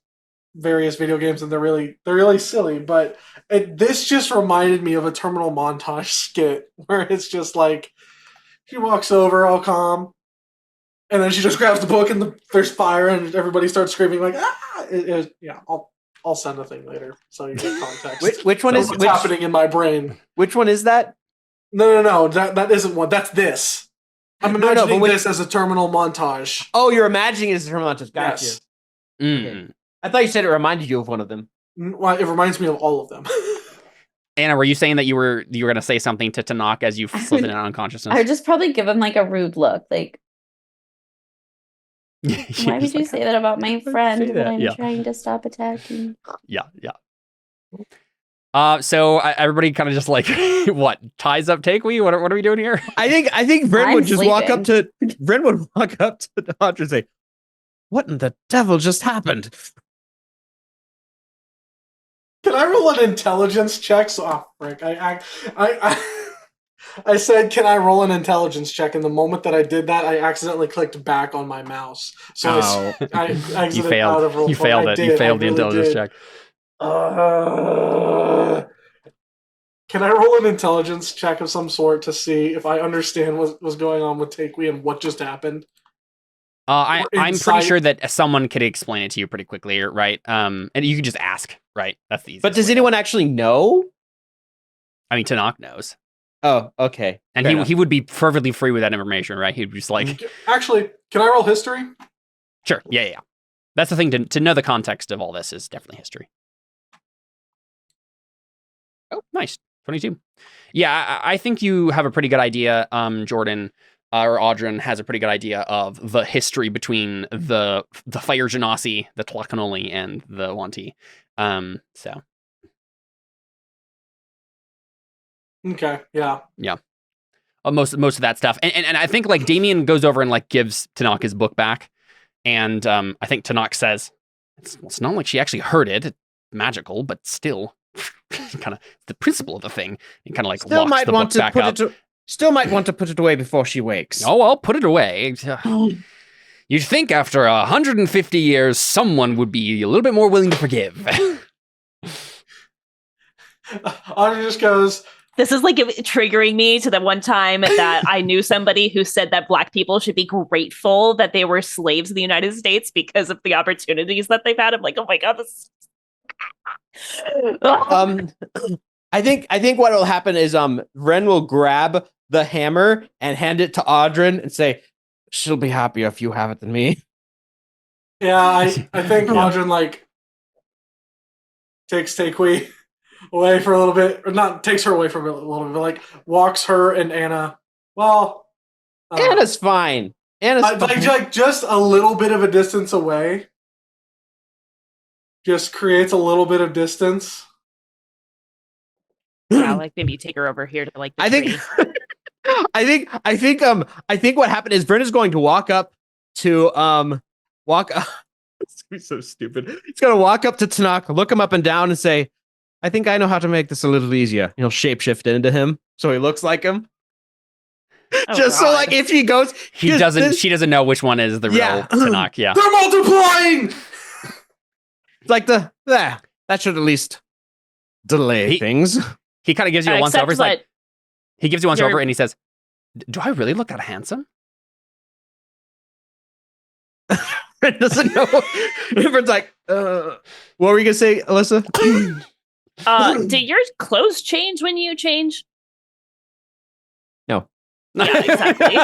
[SPEAKER 3] various video games, and they're really silly. But this just reminded me of a Terminal Montage skit where it's just like she walks over all calm, and then she just grabs the book, and there's fire, and everybody starts screaming like ah! Yeah, I'll send a thing later so you get context.
[SPEAKER 2] Which one is
[SPEAKER 3] what's happening in my brain?
[SPEAKER 2] Which one is that?
[SPEAKER 3] No. That isn't one. That's this. I'm imagining this as a Terminal Montage.
[SPEAKER 2] Oh, you're imagining it as a Terminal Montage. Gotcha.
[SPEAKER 3] Yes.
[SPEAKER 2] Okay. I thought you said it reminded you of one of them.
[SPEAKER 3] Well, it reminds me of all of them.
[SPEAKER 1] Anna, were you saying that you were going to say something to Tanakh as you slid in unconsciousness?
[SPEAKER 4] I would just probably give him like a rude look, like, why would you say that about my friend when I'm trying to stop attacking?
[SPEAKER 1] Yeah. So everybody kind of just like what ties up Takewee? What are we doing here?
[SPEAKER 2] I think Vren would just walk up to Audra and say, "What in the devil just happened?"
[SPEAKER 3] Can I roll an intelligence check? So, frick! I said, "Can I roll an intelligence check?" And the moment that I did that, I accidentally clicked back on my mouse. So I
[SPEAKER 1] you failed.
[SPEAKER 3] Out of roll.
[SPEAKER 1] You failed it. You failed the intelligence check.
[SPEAKER 3] Can I roll an intelligence check of some sort to see if I understand what's going on with Takewee and what just happened?
[SPEAKER 1] I'm pretty sure that someone could explain it to you pretty quickly, right? And you can just ask, right? That's the easiest.
[SPEAKER 2] But does anyone actually know?
[SPEAKER 1] I mean, Tanakh knows.
[SPEAKER 2] Oh, okay.
[SPEAKER 1] And he would be perfectly free with that information, right? He'd just like...
[SPEAKER 3] Actually, can I roll history?
[SPEAKER 1] Sure, yeah. That's the thing, to know the context of all this is definitely history. Oh, nice. 22. Yeah, I think you have a pretty good idea, Jordan, or Audrin has a pretty good idea of the history between the Fire Genasi, the Tlakanoli, and the Wanti. So...
[SPEAKER 3] Okay, yeah.
[SPEAKER 1] Most of that stuff, and I think like Damien goes over and like gives Tanakh his book back, and I think Tanakh says it's not like she actually heard it. It's magical, but still, kind of the principle of the thing, and kind of like locks the book back up.
[SPEAKER 2] Still might want to put it away before she wakes.
[SPEAKER 1] Oh, I'll put it away. You'd think after 150 years, someone would be a little bit more willing to forgive.
[SPEAKER 3] Audrey just goes.
[SPEAKER 5] This is like triggering me to the one time that I knew somebody who said that Black people should be grateful that they were slaves in the United States because of the opportunities that they've had. I'm like, oh my God, this
[SPEAKER 2] I think what will happen is Ren will grab the hammer and hand it to Audrin and say, "She'll be happier if you have it than me."
[SPEAKER 3] Yeah, I think Audrin like takes Takewee away for a little bit, or not takes her away for a little bit, like walks her and Anna. Well,
[SPEAKER 2] Anna's fine.
[SPEAKER 3] Like just a little bit of a distance away. Just creates a little bit of distance.
[SPEAKER 5] Yeah, like maybe you take her over here to like. I think
[SPEAKER 2] what happened is Brenda's going to walk up to walk up. It's gonna be so stupid. He's gonna walk up to Tanakh, look him up and down, and say, "I think I know how to make this a little easier." He'll shapeshift into him so he looks like him. Just so like if he goes,
[SPEAKER 1] she doesn't know which one is the real Tanakh. Yeah,
[SPEAKER 3] they're multiplying.
[SPEAKER 2] Like that should at least delay things.
[SPEAKER 1] He kind of gives you a once over. He's like, he gives you once over and he says, "Do I really look that handsome?"
[SPEAKER 2] Fred doesn't know. Fred's like, what were you gonna say, Alyssa?
[SPEAKER 5] Did your clothes change when you change?
[SPEAKER 2] No.
[SPEAKER 5] Yeah, exactly.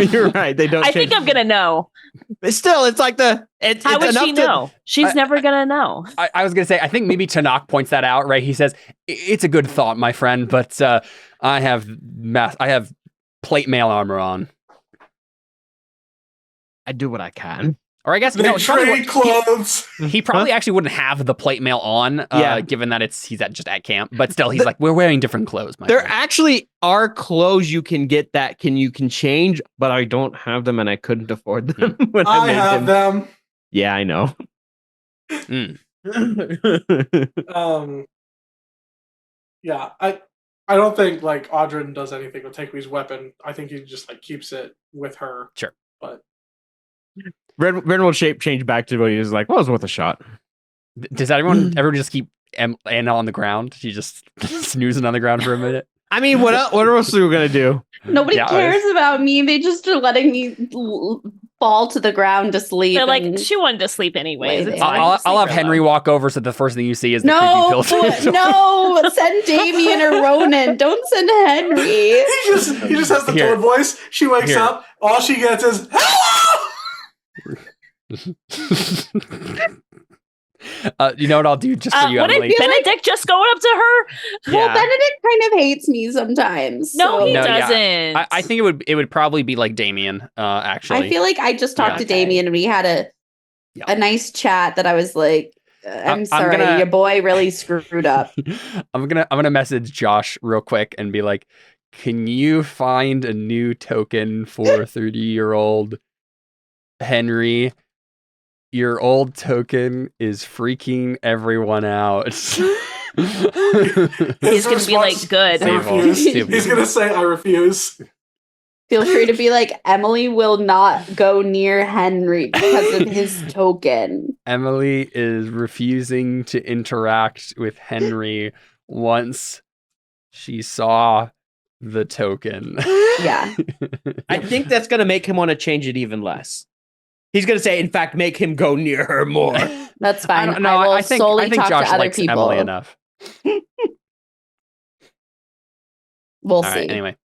[SPEAKER 2] You're right. They don't.
[SPEAKER 5] I think I'm gonna know.
[SPEAKER 2] But still, it's like how
[SPEAKER 5] would she know? She's never gonna know.
[SPEAKER 1] I was gonna say, I think maybe Tanakh points that out, right? He says, "It's a good thought, my friend, but I have plate mail armor on."
[SPEAKER 2] I do what I can.
[SPEAKER 1] Or I guess
[SPEAKER 3] They trade clothes.
[SPEAKER 1] He probably actually wouldn't have the plate mail on, given that he's just at camp. But still, he's like, we're wearing different clothes.
[SPEAKER 2] There actually are clothes you can get that you can change, but I don't have them and I couldn't afford them. When
[SPEAKER 3] I have them.
[SPEAKER 2] Yeah, I know.
[SPEAKER 3] Yeah, I don't think like Audrin does anything with Takewee's weapon. I think he just like keeps it with her.
[SPEAKER 1] Sure.
[SPEAKER 3] But
[SPEAKER 2] Ren will shape change back to what he was like, well, it was worth a shot.
[SPEAKER 1] Does everyone just keep Anna on the ground? She just snoozing on the ground for a minute?
[SPEAKER 2] I mean, what else are we gonna do?
[SPEAKER 4] Nobody cares about me. They just are letting me fall to the ground to sleep.
[SPEAKER 5] They're like, she wanted to sleep anyways. It's fine.
[SPEAKER 1] I'll have Henry walk over, so the first thing you see is the creepy pill.
[SPEAKER 4] No, send Damien or Ronan. Don't send Henry.
[SPEAKER 3] He just has the tone voice. She wakes up. All she gets is hello.
[SPEAKER 1] You know what I'll do just for you, Emily?
[SPEAKER 5] Benedict just going up to her?
[SPEAKER 4] Well, Benedict kind of hates me sometimes.
[SPEAKER 5] No, he doesn't.
[SPEAKER 1] Yeah. I think it would probably be like Damien, actually.
[SPEAKER 4] I feel like I just talked to Damien and we had a nice chat that I was like, I'm sorry, your boy really screwed up.
[SPEAKER 1] I'm gonna message Josh real quick and be like, can you find a new token for 30-year-old Henry? Your old token is freaking everyone out.
[SPEAKER 5] He's gonna be like, good.
[SPEAKER 3] He's gonna say, I refuse.
[SPEAKER 4] Feel free to be like, Emily will not go near Henry because of his token.
[SPEAKER 1] Emily is refusing to interact with Henry once she saw the token.
[SPEAKER 4] Yeah.
[SPEAKER 2] I think that's gonna make him want to change it even less. He's going to say, in fact, make him go near her more.
[SPEAKER 4] That's fine. I think talk
[SPEAKER 1] Josh
[SPEAKER 4] to other
[SPEAKER 1] likes
[SPEAKER 4] people.
[SPEAKER 1] Emily enough.
[SPEAKER 4] We'll see.
[SPEAKER 1] Right, anyway.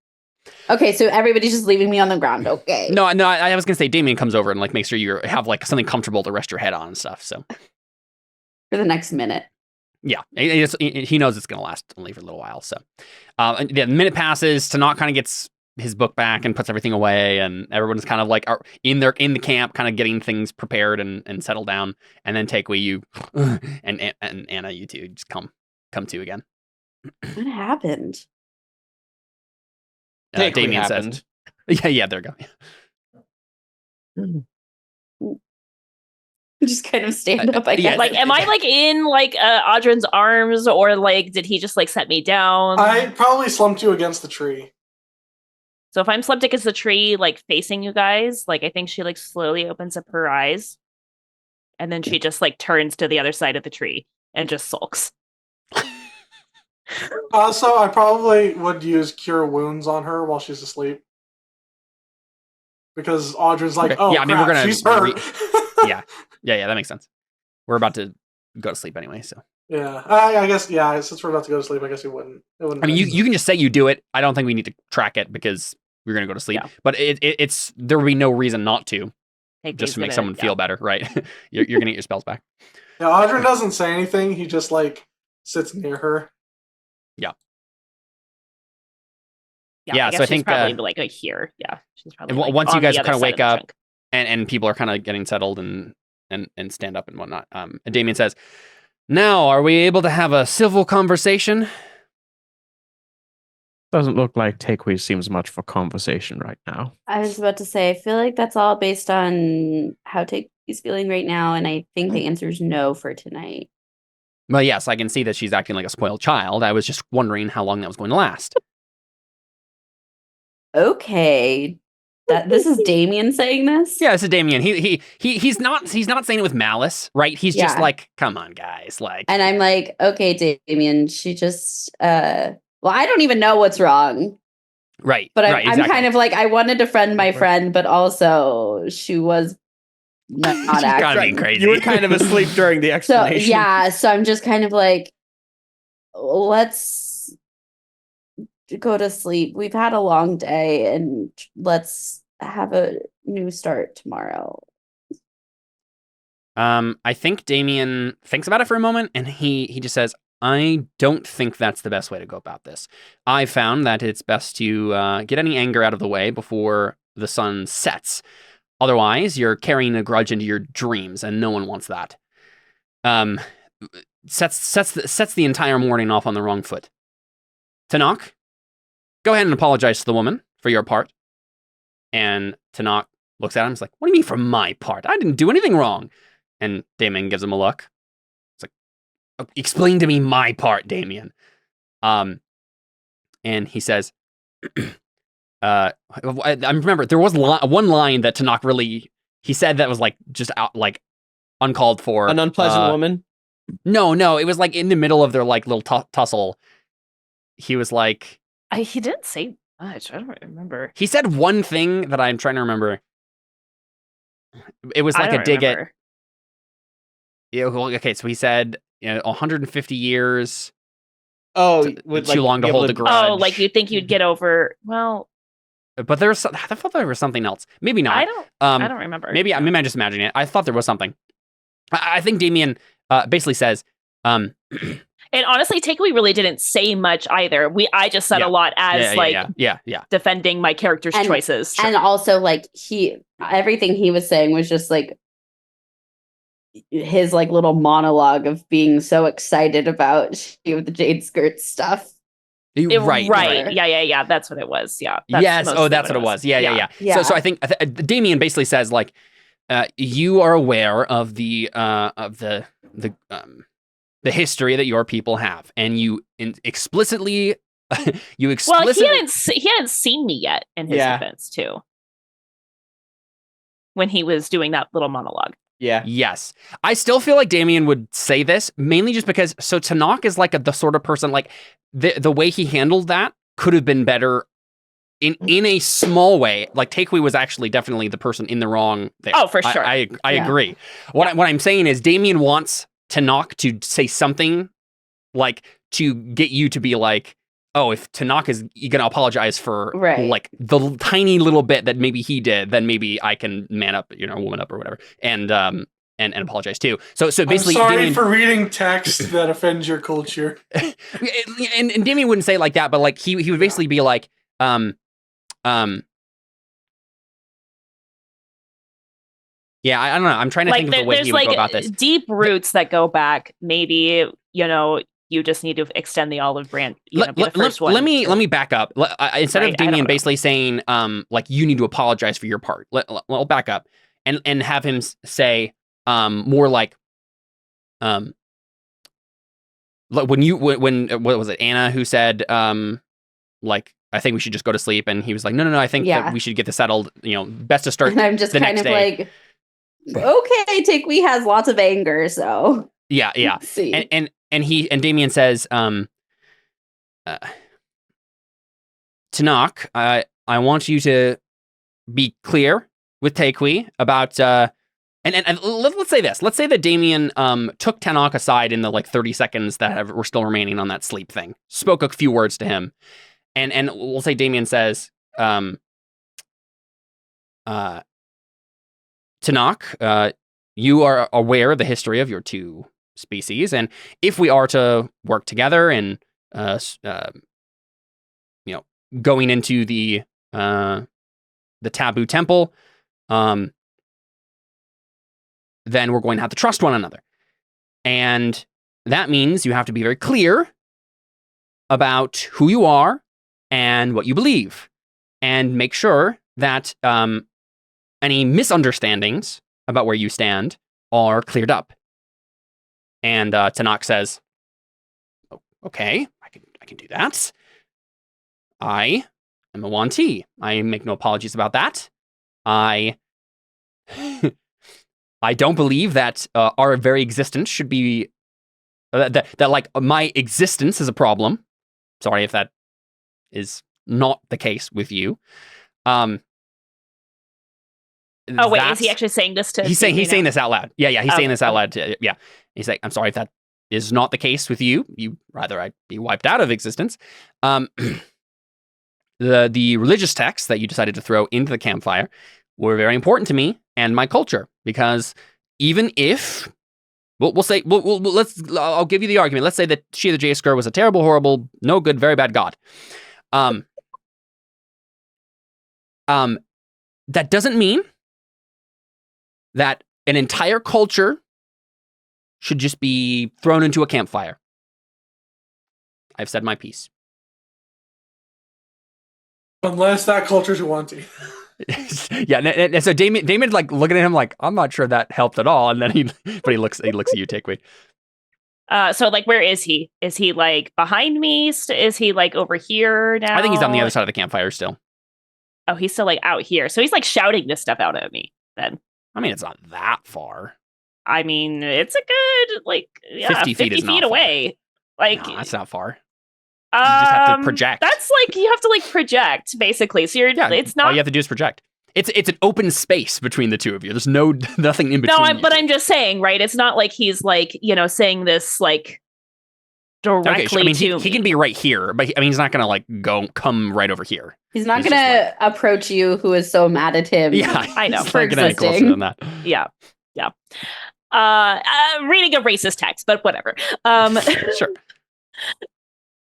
[SPEAKER 4] Okay, so everybody's just leaving me on the ground. Okay.
[SPEAKER 1] No, I was going to say Damien comes over and like makes sure you have like something comfortable to rest your head on and stuff. So
[SPEAKER 4] for the next minute.
[SPEAKER 1] Yeah, he knows it's going to last only for a little while. So the minute passes, Tanakh kind of gets his book back and puts everything away, and everyone's kind of like in the camp, kind of getting things prepared and settled down. And then Takewee, you and Anna, you two just come to again.
[SPEAKER 4] What happened?
[SPEAKER 1] Damien says, "Yeah, there we
[SPEAKER 4] go." Just kind of stand up. I guess.
[SPEAKER 5] Like, am I like in like Audrin's arms, or like did he just like set me down?
[SPEAKER 3] I probably slumped you against the tree.
[SPEAKER 5] So if I'm slumped against the tree, like facing you guys, like I think she like slowly opens up her eyes, and then she just like turns to the other side of the tree and just sulks.
[SPEAKER 3] Also, I probably would use Cure Wounds on her while she's asleep, because Audrin's like, "Oh, yeah, I mean, we're gonna she's hurt."
[SPEAKER 1] yeah, that makes sense. We're about to go to sleep anyway, so.
[SPEAKER 3] Yeah, I guess. Yeah, since we're about to go to sleep, I guess it wouldn't.
[SPEAKER 1] I mean, you can just say you do it. I don't think we need to track it because we're gonna go to sleep. Yeah. But it's there would be no reason not to, just to make someone feel better, right? you're gonna get your spells back.
[SPEAKER 3] Yeah, Audrin doesn't say anything. He just like sits near her.
[SPEAKER 5] Yeah. So I think probably like here. Yeah, she's probably like
[SPEAKER 1] once you guys kind of wake up and people are kind of getting settled and stand up and whatnot. And Damien says, "Now, are we able to have a civil conversation?"
[SPEAKER 2] Doesn't look like Takewee seems much for conversation right now.
[SPEAKER 4] I was about to say, I feel like that's all based on how Takewee's feeling right now, and I think the answer is no for tonight.
[SPEAKER 1] Well, yes, I can see that she's acting like a spoiled child. I was just wondering how long that was going to last.
[SPEAKER 4] Okay. This is Damien saying this?
[SPEAKER 1] Yeah, this is Damien. He's not saying it with malice, right? He's just like, come on, guys. Like,
[SPEAKER 4] and I'm like, okay, Damien, she just well, I don't even know what's wrong.
[SPEAKER 1] Right.
[SPEAKER 4] But
[SPEAKER 1] I'm
[SPEAKER 4] exactly. I'm kind of like, I wanted to friend my friend, but also she was not acting
[SPEAKER 1] crazy.
[SPEAKER 2] You were kind of asleep during the explanation.
[SPEAKER 4] So I'm just kind of like, let's go to sleep. We've had a long day and let's have a new start tomorrow.
[SPEAKER 1] I think Damien thinks about it for a moment and he just says, I don't think that's the best way to go about this. I found that it's best to get any anger out of the way before the sun sets. Otherwise, you're carrying a grudge into your dreams, and no one wants that. Sets the entire morning off on the wrong foot. Tanakh, go ahead and apologize to the woman for your part. And Tanakh looks at him and is like, what do you mean for my part? I didn't do anything wrong. And Damien gives him a look. It's like, explain to me my part, Damien. And he says, I remember there was one line that Tanakh really, he said that was like just out, like uncalled for.
[SPEAKER 2] An unpleasant woman?
[SPEAKER 1] No, it was like in the middle of their like little tussle. He was like,
[SPEAKER 5] he didn't say much. I don't remember.
[SPEAKER 1] He said one thing that I'm trying to remember. It was like a dig at. Yeah, well, okay, so he said, 150 years.
[SPEAKER 2] Oh,
[SPEAKER 1] too long to hold a grudge.
[SPEAKER 5] Oh, like you think you'd get over? Well,
[SPEAKER 1] but I thought there was something else. Maybe not.
[SPEAKER 5] I don't remember.
[SPEAKER 1] Maybe I'm just imagining it. I thought there was something. I think Damien basically says.
[SPEAKER 5] And honestly, Takeaway really didn't say much either. I just said a lot as defending my character's choices.
[SPEAKER 4] And also like everything he was saying was just like his like little monologue of being so excited about the Jade Skirt stuff.
[SPEAKER 1] Right.
[SPEAKER 5] Yeah. That's what it was. Yeah.
[SPEAKER 1] Yes. Oh, that's what it was. Yeah. So I think Damien basically says like, you are aware of the history that your people have, and you explicitly. Well,
[SPEAKER 5] he hadn't seen me yet in his defense too. When he was doing that little monologue.
[SPEAKER 2] Yeah.
[SPEAKER 1] Yes. I still feel like Damien would say this mainly just because Tanakh is like the sort of person like the way he handled that could have been better in a small way. Like Takeaway was actually definitely the person in the wrong there.
[SPEAKER 5] Oh, for sure.
[SPEAKER 1] I agree. What I'm saying is Damien wants Tanakh to say something like to get you to be like, oh, if Tanakh is going to apologize for like the tiny little bit that maybe he did, then maybe I can man up, woman up or whatever, and apologize too. So basically,
[SPEAKER 3] I'm sorry
[SPEAKER 1] Damien,
[SPEAKER 3] for reading text that offends your culture.
[SPEAKER 1] and Damien wouldn't say it like that, but like he would basically be like, yeah, I don't know. I'm trying to think of the way he would go about this.
[SPEAKER 5] Deep roots that go back. Maybe you just need to extend the olive branch.
[SPEAKER 1] Let me back up. Instead of Damien basically saying, like you need to apologize for your part. I'll back up and have him say, more like, when what was it, Anna who said, like I think we should just go to sleep, and he was like, no, I think that we should get this settled. Best to start. And I'm just kind of
[SPEAKER 4] like, okay, Takeaway has lots of anger, so
[SPEAKER 1] yeah. And Damien says, Tanakh, I want you to be clear with Takeaway about and let's say this. Let's say that Damien took Tanakh aside in the like 30 seconds that were still remaining on that sleep thing. Spoke a few words to him. And we'll say Damien says, Tanakh, you are aware of the history of your two species, and if we are to work together and going into the taboo temple, then we're going to have to trust one another, and that means you have to be very clear about who you are and what you believe, and make sure that any misunderstandings about where you stand are cleared up. And Tanakh says, okay, I can do that. I am a Wanti. I make no apologies about that. I don't believe that our very existence should be that like my existence is a problem. Sorry if that is not the case with you.
[SPEAKER 5] Oh wait, is he actually saying this to?
[SPEAKER 1] He's saying this out loud. Yeah, he's saying this out loud. Yeah, he's like, I'm sorry if that is not the case with you. You rather I be wiped out of existence. The religious texts that you decided to throw into the campfire were very important to me and my culture, because even if I'll give you the argument. Let's say that she the Jade Skirt was a terrible, horrible, no good, very bad god. That doesn't mean that an entire culture should just be thrown into a campfire. I've said my piece.
[SPEAKER 3] Unless that culture's wanting.
[SPEAKER 1] Yeah, and so Damon like looking at him like, I'm not sure that helped at all, and then he looks at you, Takeway.
[SPEAKER 5] So like, where is he? Is he like behind me? Is he like over here now?
[SPEAKER 1] I think he's on the other side of the campfire still.
[SPEAKER 5] Oh, he's still like out here. So he's like shouting this stuff out at me then.
[SPEAKER 1] I mean, it's not that far.
[SPEAKER 5] I mean, it's a good like
[SPEAKER 1] 50 feet is not
[SPEAKER 5] away. Like,
[SPEAKER 1] no, that's not far. You just have to project.
[SPEAKER 5] That's like, you have to like project basically. So it's not.
[SPEAKER 1] All you have to do is project. It's an open space between the two of you. There's nothing in between.
[SPEAKER 5] But I'm just saying, right? It's not like he's like, saying this like directly
[SPEAKER 1] okay, I mean,
[SPEAKER 5] to
[SPEAKER 1] he can be right here, but he's not gonna like come right over here.
[SPEAKER 4] He's not gonna approach you, who is so mad at him.
[SPEAKER 5] Yeah, I know.
[SPEAKER 1] For getting closer than that.
[SPEAKER 5] Yeah. Reading a racist text, but whatever.
[SPEAKER 1] Sure.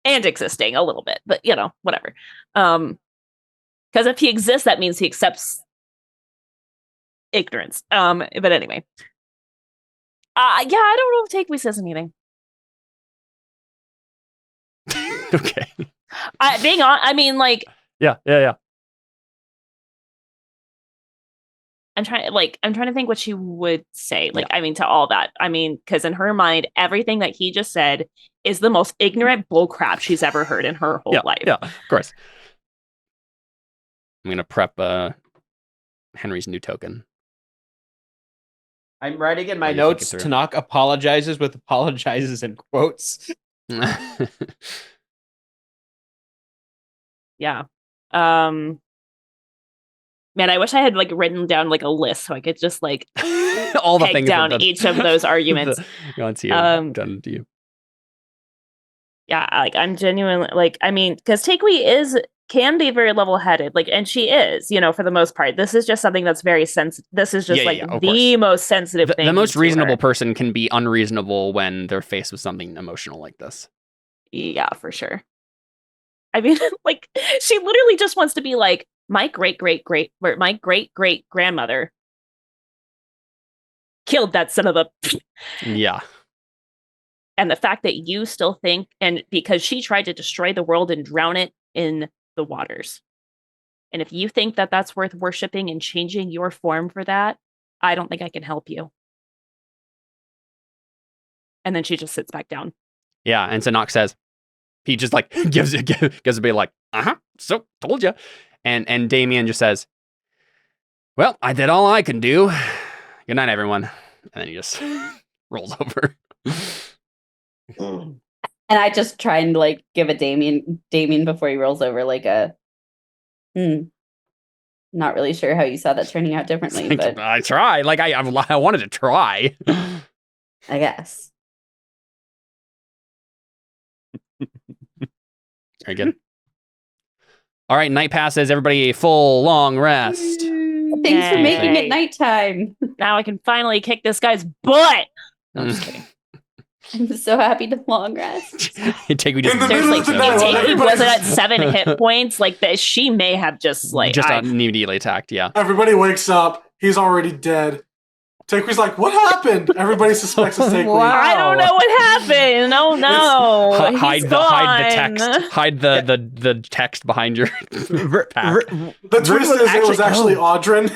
[SPEAKER 5] And existing a little bit, but whatever. Because if he exists, that means he accepts ignorance. But anyway. I don't know if Takeway says anything.
[SPEAKER 1] Okay.
[SPEAKER 5] Being on, I mean, like.
[SPEAKER 1] Yeah.
[SPEAKER 5] I'm trying to think what she would say. Like, yeah. I mean, to all that. I mean, because in her mind, everything that he just said is the most ignorant bullcrap she's ever heard in her whole life.
[SPEAKER 1] Yeah, of course. I'm gonna prep Henry's new token.
[SPEAKER 2] I'm writing in my notes, Tanakh apologizes with apologizes in quotes.
[SPEAKER 5] Yeah. Man, I wish I had like written down like a list so I could just like
[SPEAKER 1] all the things
[SPEAKER 5] down each of those arguments.
[SPEAKER 1] Done to you.
[SPEAKER 5] Yeah, like I'm genuinely like, I mean, because Takeway can be very level-headed, like, and she is, for the most part. This is just something that's very sensitive. This is just the most sensitive thing.
[SPEAKER 1] The most reasonable person can be unreasonable when they're faced with something emotional like this.
[SPEAKER 5] Yeah, for sure. I mean, like, she literally just wants to be like, my great grandmother killed that son of a.
[SPEAKER 1] Yeah.
[SPEAKER 5] And the fact that you still think, and because she tried to destroy the world and drown it in the waters. And if you think that that's worth worshiping and changing your form for that, I don't think I can help you. And then she just sits back down.
[SPEAKER 1] Yeah. And Tanakh says, he just like gives a bit like, so told you. And Damien just says, well, I did all I can do. Good night, everyone. And then he just rolls over.
[SPEAKER 4] And I just try and like give a Damien before he rolls over like a not really sure how you saw that turning out differently, but
[SPEAKER 1] I tried. Like I wanted to try.
[SPEAKER 4] I guess.
[SPEAKER 1] Very good. All right, night passes. Everybody, a full long rest.
[SPEAKER 4] Thanks for making it nighttime.
[SPEAKER 5] Now I can finally kick this guy's butt. No, I'm just kidding.
[SPEAKER 4] I'm so happy to long rest.
[SPEAKER 1] Takeway just
[SPEAKER 5] Takeway wasn't at 7 hit points. Like that, she may have just
[SPEAKER 1] immediately attacked. Yeah.
[SPEAKER 3] Everybody wakes up. He's already dead. Takeway's like, what happened? Everybody suspects it's Takeway.
[SPEAKER 5] Wow. I don't know what happened. Oh no!
[SPEAKER 1] Hide the text. Hide the text behind your pack.
[SPEAKER 3] The twist is it was actually Audrin.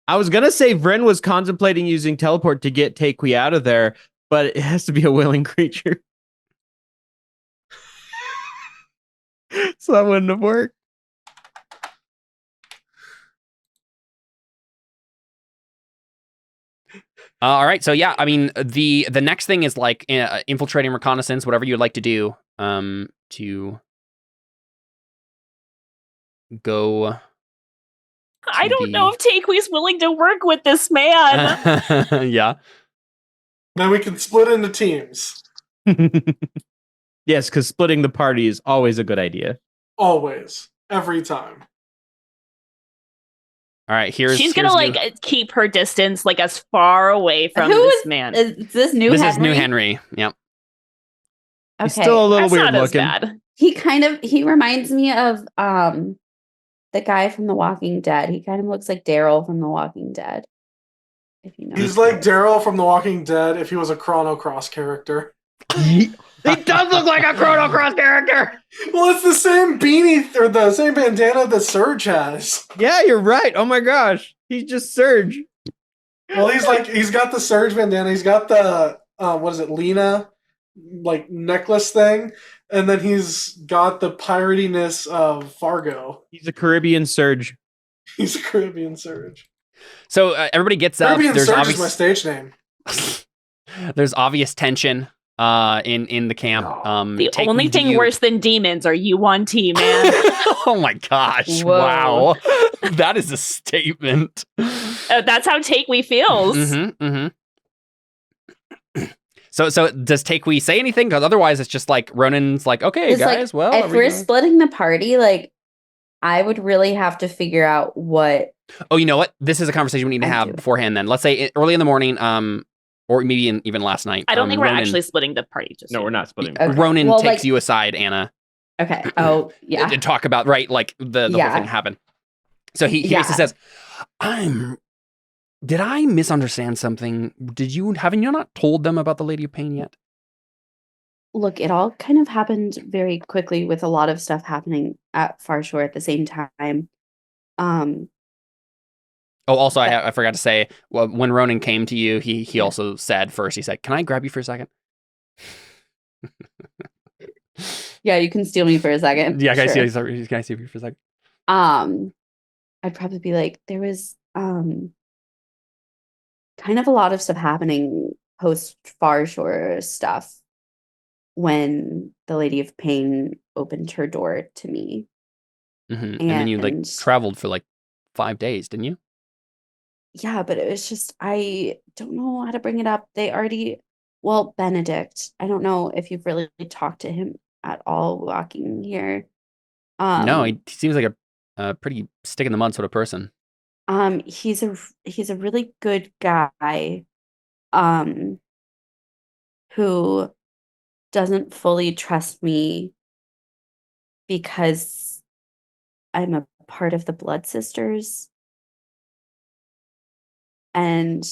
[SPEAKER 2] I was gonna say Vren was contemplating using teleport to get Takeway out of there, but it has to be a willing creature. So that wouldn't have worked.
[SPEAKER 1] All right, so yeah, I mean the next thing is like infiltrating, reconnaissance, whatever you'd like to do, to go.
[SPEAKER 5] I don't know if Takeway's willing to work with this man.
[SPEAKER 1] Yeah.
[SPEAKER 3] Then we can split into teams.
[SPEAKER 2] Yes, because splitting the party is always a good idea.
[SPEAKER 3] Always, every time.
[SPEAKER 1] All right,
[SPEAKER 5] she's gonna keep her distance like as far away from this man.
[SPEAKER 4] Is this new?
[SPEAKER 1] This
[SPEAKER 4] Henry?
[SPEAKER 1] is new Henry. Yep.
[SPEAKER 4] Okay.
[SPEAKER 2] He's still a little weird
[SPEAKER 5] not
[SPEAKER 2] looking.
[SPEAKER 5] As bad.
[SPEAKER 4] He reminds me of the guy from The Walking Dead. He kind of looks like Daryl from The Walking Dead. If you know.
[SPEAKER 3] He's like Daryl from The Walking Dead if he was a Chrono Cross character.
[SPEAKER 2] He does look like a Chrono Cross character.
[SPEAKER 3] Well, it's the same beanie or the same bandana that Surge has.
[SPEAKER 2] Yeah, you're right. Oh my gosh, he's just Surge.
[SPEAKER 3] Well, he's got the Surge bandana. He's got the what is it, Lena, like necklace thing, and then he's got the piratiness of Fargo.
[SPEAKER 2] He's a Caribbean Surge.
[SPEAKER 3] He's a Caribbean Surge.
[SPEAKER 1] So everybody gets up.
[SPEAKER 3] Caribbean
[SPEAKER 1] There's
[SPEAKER 3] Surge is my stage name.
[SPEAKER 1] There's obvious tension in the camp.
[SPEAKER 5] The only thing worse than demons are you on team, man.
[SPEAKER 1] Oh my gosh!
[SPEAKER 4] Whoa.
[SPEAKER 1] Wow, that is a statement.
[SPEAKER 5] That's how Takewee feels.
[SPEAKER 1] So does Takewee say anything? Because otherwise, it's just like Ronan's like, okay,
[SPEAKER 4] It's
[SPEAKER 1] guys.
[SPEAKER 4] like,
[SPEAKER 1] Well,
[SPEAKER 4] if we're splitting the party, like I would really have to figure out what.
[SPEAKER 1] Oh, you know what? This is a conversation we need to
[SPEAKER 4] I
[SPEAKER 1] have
[SPEAKER 4] do.
[SPEAKER 1] beforehand. Then let's say early in the morning, or maybe even last night.
[SPEAKER 5] I don't think we're
[SPEAKER 1] Ronan,
[SPEAKER 5] actually splitting the party. Just
[SPEAKER 2] No,
[SPEAKER 5] yet.
[SPEAKER 2] we're not splitting.
[SPEAKER 4] Okay.
[SPEAKER 1] Ronan
[SPEAKER 4] Well,
[SPEAKER 1] takes
[SPEAKER 4] like-
[SPEAKER 1] you aside, Anna.
[SPEAKER 4] Okay. Oh yeah.
[SPEAKER 1] To talk about like the whole
[SPEAKER 4] Yeah.
[SPEAKER 1] thing happened. So he
[SPEAKER 4] Yeah.
[SPEAKER 1] basically says, Did I misunderstand something? Haven't you not told them about the Lady of Pain yet?
[SPEAKER 4] Look, it all kind of happened very quickly with a lot of stuff happening at Far Shore at the same time.
[SPEAKER 1] Oh, also, I forgot to say, well, when Ronan came to you, he also said first, he said, can I grab you for a second?
[SPEAKER 4] Yeah, you can steal me for a second.
[SPEAKER 1] Yeah, can I
[SPEAKER 4] Sure.
[SPEAKER 1] see you for a second?
[SPEAKER 4] I'd probably be like, there was kind of a lot of stuff happening post Far Shore stuff when the Lady of Pain opened her door to me.
[SPEAKER 1] And then you like
[SPEAKER 4] And-
[SPEAKER 1] traveled for like 5 days, didn't you?
[SPEAKER 4] Yeah, but it was just, I don't know how to bring it up. Well, Benedict, I don't know if you've really talked to him at all walking here.
[SPEAKER 1] No, he seems like a pretty stick in the mud sort of person.
[SPEAKER 4] He's a really good guy, who doesn't fully trust me because I'm a part of the Blood Sisters. And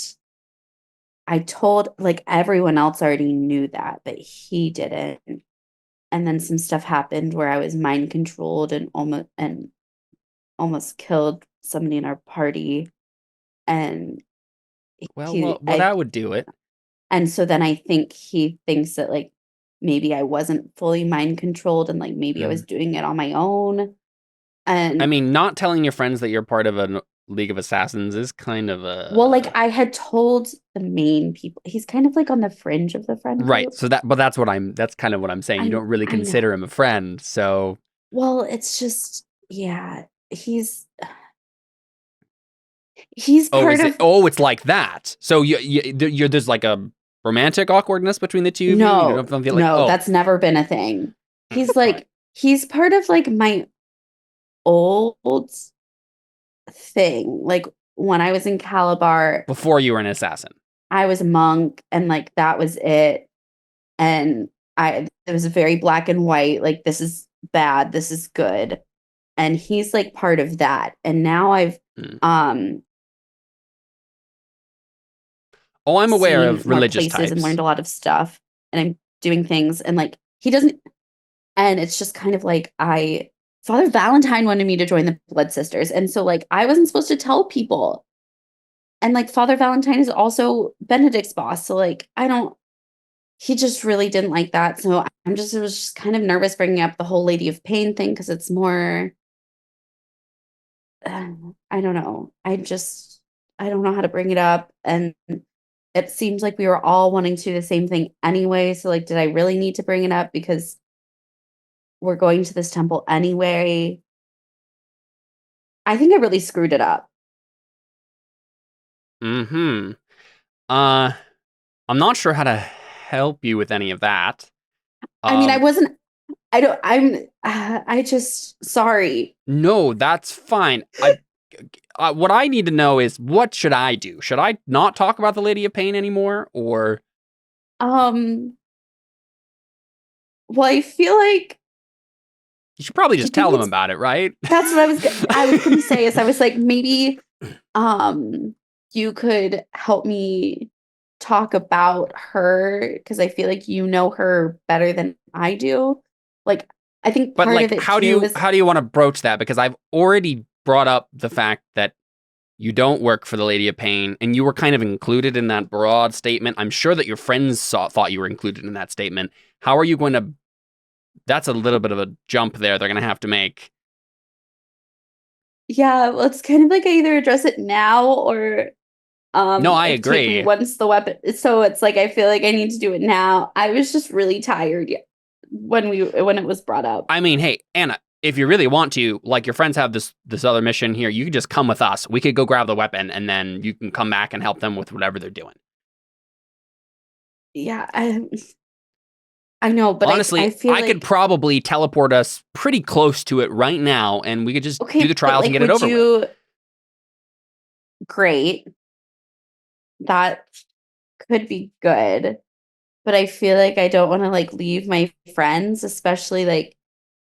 [SPEAKER 4] I told, like, everyone else already knew that, but he didn't. And then some stuff happened where I was mind controlled and almost killed somebody in our party. And
[SPEAKER 1] Well, that would do it.
[SPEAKER 4] and so then I think he thinks that like maybe I wasn't fully mind controlled and like maybe I was doing it on my own. And
[SPEAKER 1] I mean, not telling your friends that you're part of a League of Assassins is kind of a
[SPEAKER 4] well, like I had told the main people. He's kind of like on the fringe of the friend
[SPEAKER 1] right.
[SPEAKER 4] group.
[SPEAKER 1] So that's kind of what I'm saying. You don't really
[SPEAKER 4] I know.
[SPEAKER 1] consider him a friend. So
[SPEAKER 4] Well, it's just he's part of
[SPEAKER 1] it's like that. So you're there's like a romantic awkwardness between the two of you?
[SPEAKER 4] no,
[SPEAKER 1] You don't feel like, oh.
[SPEAKER 4] that's never been a thing. He's like he's part of like my old thing. Like when I was in Calabar,
[SPEAKER 1] Before you were an assassin.
[SPEAKER 4] I was a monk and like that was it. And it was very black and white, like this is bad, this is good. And he's like part of that. And now I've
[SPEAKER 1] Oh, I'm aware
[SPEAKER 4] seen
[SPEAKER 1] of
[SPEAKER 4] more
[SPEAKER 1] religious
[SPEAKER 4] places
[SPEAKER 1] types.
[SPEAKER 4] and learned a lot of stuff. And I'm doing things and like he doesn't, and it's just kind of like Father Valentine wanted me to join the Blood Sisters. And so like I wasn't supposed to tell people. And like Father Valentine is also Benedict's boss. So like he just really didn't like that. So I was just kind of nervous bringing up the whole Lady of Pain thing because it's more, I don't know. I don't know how to bring it up. And it seems like we were all wanting to do the same thing anyway. So like, did I really need to bring it up because we're going to this temple anyway? I think I really screwed it up.
[SPEAKER 1] I'm not sure how to help you with any of that.
[SPEAKER 4] I mean, I just sorry.
[SPEAKER 1] No, that's fine. What I need to know is what should I do? Should I not talk about the Lady of Pain anymore, or?
[SPEAKER 4] Well, I feel like
[SPEAKER 1] You should probably just tell them about it, right?
[SPEAKER 4] that's what I was going to say. Is I was like maybe, you could help me talk about her, because I feel like you know her better than I do. Like, I think
[SPEAKER 1] But
[SPEAKER 4] part
[SPEAKER 1] like,
[SPEAKER 4] of it
[SPEAKER 1] how
[SPEAKER 4] too
[SPEAKER 1] do
[SPEAKER 4] is
[SPEAKER 1] you want to broach that? Because I've already brought up the fact that you don't work for the Lady of Pain, and you were kind of included in that broad statement. I'm sure that your friends thought you were included in that statement. How are you going to? That's a little bit of a jump there. They're going to have to make.
[SPEAKER 4] yeah, well, it's kind of like I either address it now or
[SPEAKER 1] No, I
[SPEAKER 4] like, take me
[SPEAKER 1] agree.
[SPEAKER 4] once the weapon. So it's like I feel like I need to do it now. I was just really tired when it was brought up.
[SPEAKER 1] I mean, hey, Anna, if you really want to, like, your friends have this other mission here, you could just come with us. We could go grab the weapon, and then you can come back and help them with whatever they're doing.
[SPEAKER 4] Yeah, I know, but
[SPEAKER 1] honestly,
[SPEAKER 4] I feel like
[SPEAKER 1] could probably teleport us pretty close to it right now, and we could just do the
[SPEAKER 4] but,
[SPEAKER 1] trials
[SPEAKER 4] like,
[SPEAKER 1] and get it over with.
[SPEAKER 4] Great. That could be good. But I feel like I don't want to like leave my friends, especially like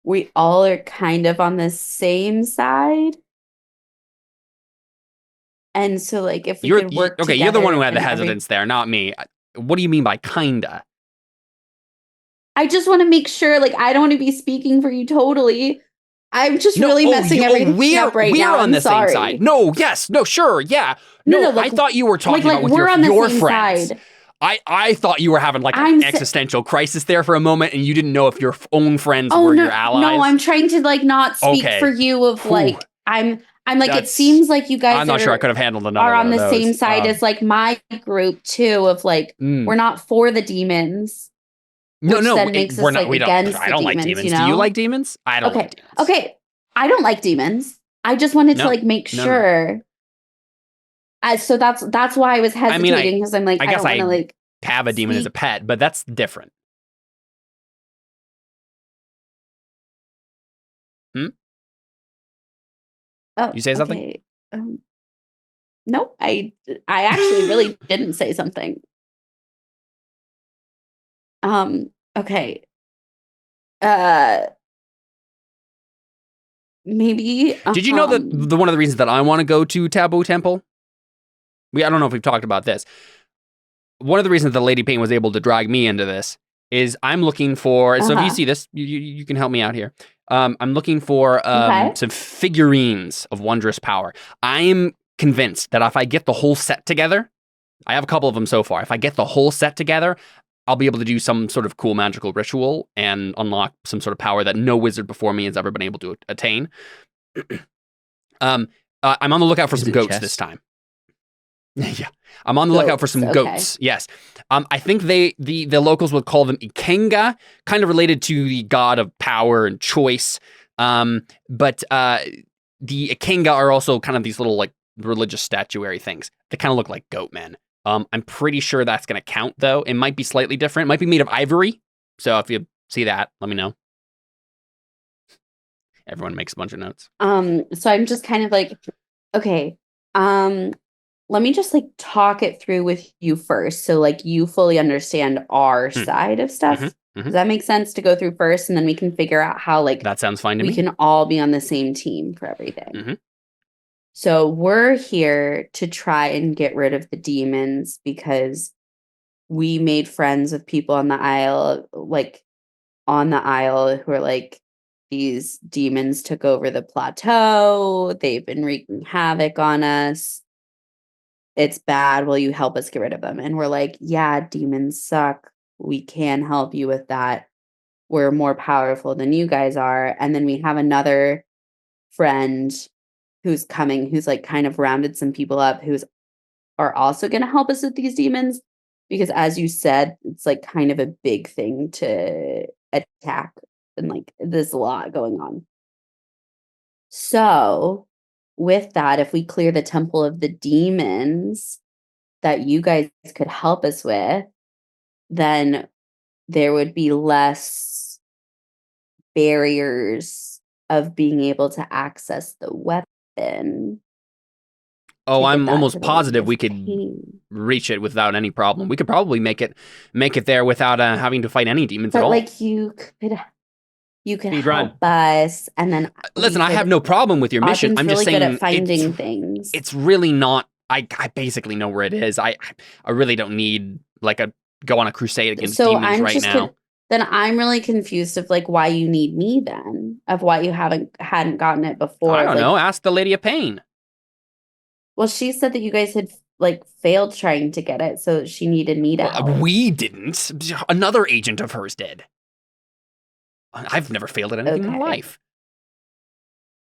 [SPEAKER 4] we all are kind of on the same side. And so like if we could work
[SPEAKER 1] Okay, you're the one who had the
[SPEAKER 4] together and
[SPEAKER 1] hesitance there, not me. What do you mean by kinda?
[SPEAKER 4] I just want to make sure, like, I don't want to be speaking for you totally. I'm just really messing everything up right now.
[SPEAKER 1] We're on the
[SPEAKER 4] sorry.
[SPEAKER 1] same side. No, yes, no, sure, yeah. No,
[SPEAKER 4] like,
[SPEAKER 1] I thought you were talking
[SPEAKER 4] like
[SPEAKER 1] about with
[SPEAKER 4] we're on
[SPEAKER 1] your
[SPEAKER 4] the same
[SPEAKER 1] friends.
[SPEAKER 4] side.
[SPEAKER 1] I thought you were having like an existential crisis there for a moment, and you didn't know if your own friends were your allies.
[SPEAKER 4] No, I'm trying to like not speak for you. Of like, I'm like, it seems like you guys.
[SPEAKER 1] I'm not sure I could have handled another.
[SPEAKER 4] Are on
[SPEAKER 1] the
[SPEAKER 4] same side as like my group too. Of like, we're not for the demons.
[SPEAKER 1] No,
[SPEAKER 4] then makes
[SPEAKER 1] we're
[SPEAKER 4] us,
[SPEAKER 1] not.
[SPEAKER 4] like,
[SPEAKER 1] We don't.
[SPEAKER 4] against
[SPEAKER 1] I don't like demons.
[SPEAKER 4] you know?
[SPEAKER 1] Do you like demons? I don't like demons.
[SPEAKER 4] Okay, I don't like demons. I just wanted to like make sure. So that's why I was hesitating, because I'm like, I don't want to like
[SPEAKER 1] have a demon as a pet, but that's different.
[SPEAKER 4] Oh,
[SPEAKER 1] you say something?
[SPEAKER 4] Nope. I actually really didn't say something. Okay. Maybe.
[SPEAKER 1] Did you know that one of the reasons that I want to go to Taboo Temple? I don't know if we've talked about this. One of the reasons that Lady Pain was able to drag me into this is I'm looking for. So if you see this, you can help me out here. I'm looking for some figurines of wondrous power. I'm convinced that if I get the whole set together, I have a couple of them so far. If I get the whole set together, I'll be able to do some sort of cool magical ritual and unlock some sort of power that no wizard before me has ever been able to attain. I'm on the lookout for some goats this time. Yeah, I'm on the lookout for some goats. Yes, I think the locals would call them Ikenga, kind of related to the god of power and choice. But the Ikenga are also kind of these little like religious statuary things. They kind of look like goat men. I'm pretty sure that's going to count, though. It might be slightly different. It might be made of ivory. So if you see that, let me know. Everyone makes a bunch of notes.
[SPEAKER 4] So I'm just kind of like, okay, let me just like talk it through with you first. So like you fully understand our side of stuff. Does that make sense to go through first, and then we can figure out how like
[SPEAKER 1] that sounds fine to me.
[SPEAKER 4] We can all be on the same team for everything. So we're here to try and get rid of the demons because we made friends with people on the Isle, who are like, these demons took over the plateau. They've been wreaking havoc on us. It's bad. Will you help us get rid of them? And we're like, yeah, demons suck. We can help you with that. We're more powerful than you guys are. And then we have another friend who's coming, who's like kind of rounded some people up, are also going to help us with these demons. Because as you said, it's like kind of a big thing to attack. And like there's a lot going on. So with that, if we clear the temple of the demons that you guys could help us with, then there would be less barriers of being able to access the weapon.
[SPEAKER 1] Oh, I'm almost positive we could reach it without any problem. We could probably make it there without having to fight any demons at all.
[SPEAKER 4] But like you could help us, and then
[SPEAKER 1] listen. I have no problem with your mission. I'm just saying,
[SPEAKER 4] good at finding things.
[SPEAKER 1] It's really not I basically know where it is. I really don't need like go on a crusade against
[SPEAKER 4] So
[SPEAKER 1] demons
[SPEAKER 4] I'm
[SPEAKER 1] right
[SPEAKER 4] just
[SPEAKER 1] now.
[SPEAKER 4] then I'm really confused of like why you need me then, of why you hadn't gotten it before.
[SPEAKER 1] I don't
[SPEAKER 4] like,
[SPEAKER 1] know. Ask the Lady of Pain.
[SPEAKER 4] Well, she said that you guys had like failed trying to get it, so she needed me to help.
[SPEAKER 1] We didn't. Another agent of hers did. I've never failed at anything in my
[SPEAKER 4] Okay.
[SPEAKER 1] life.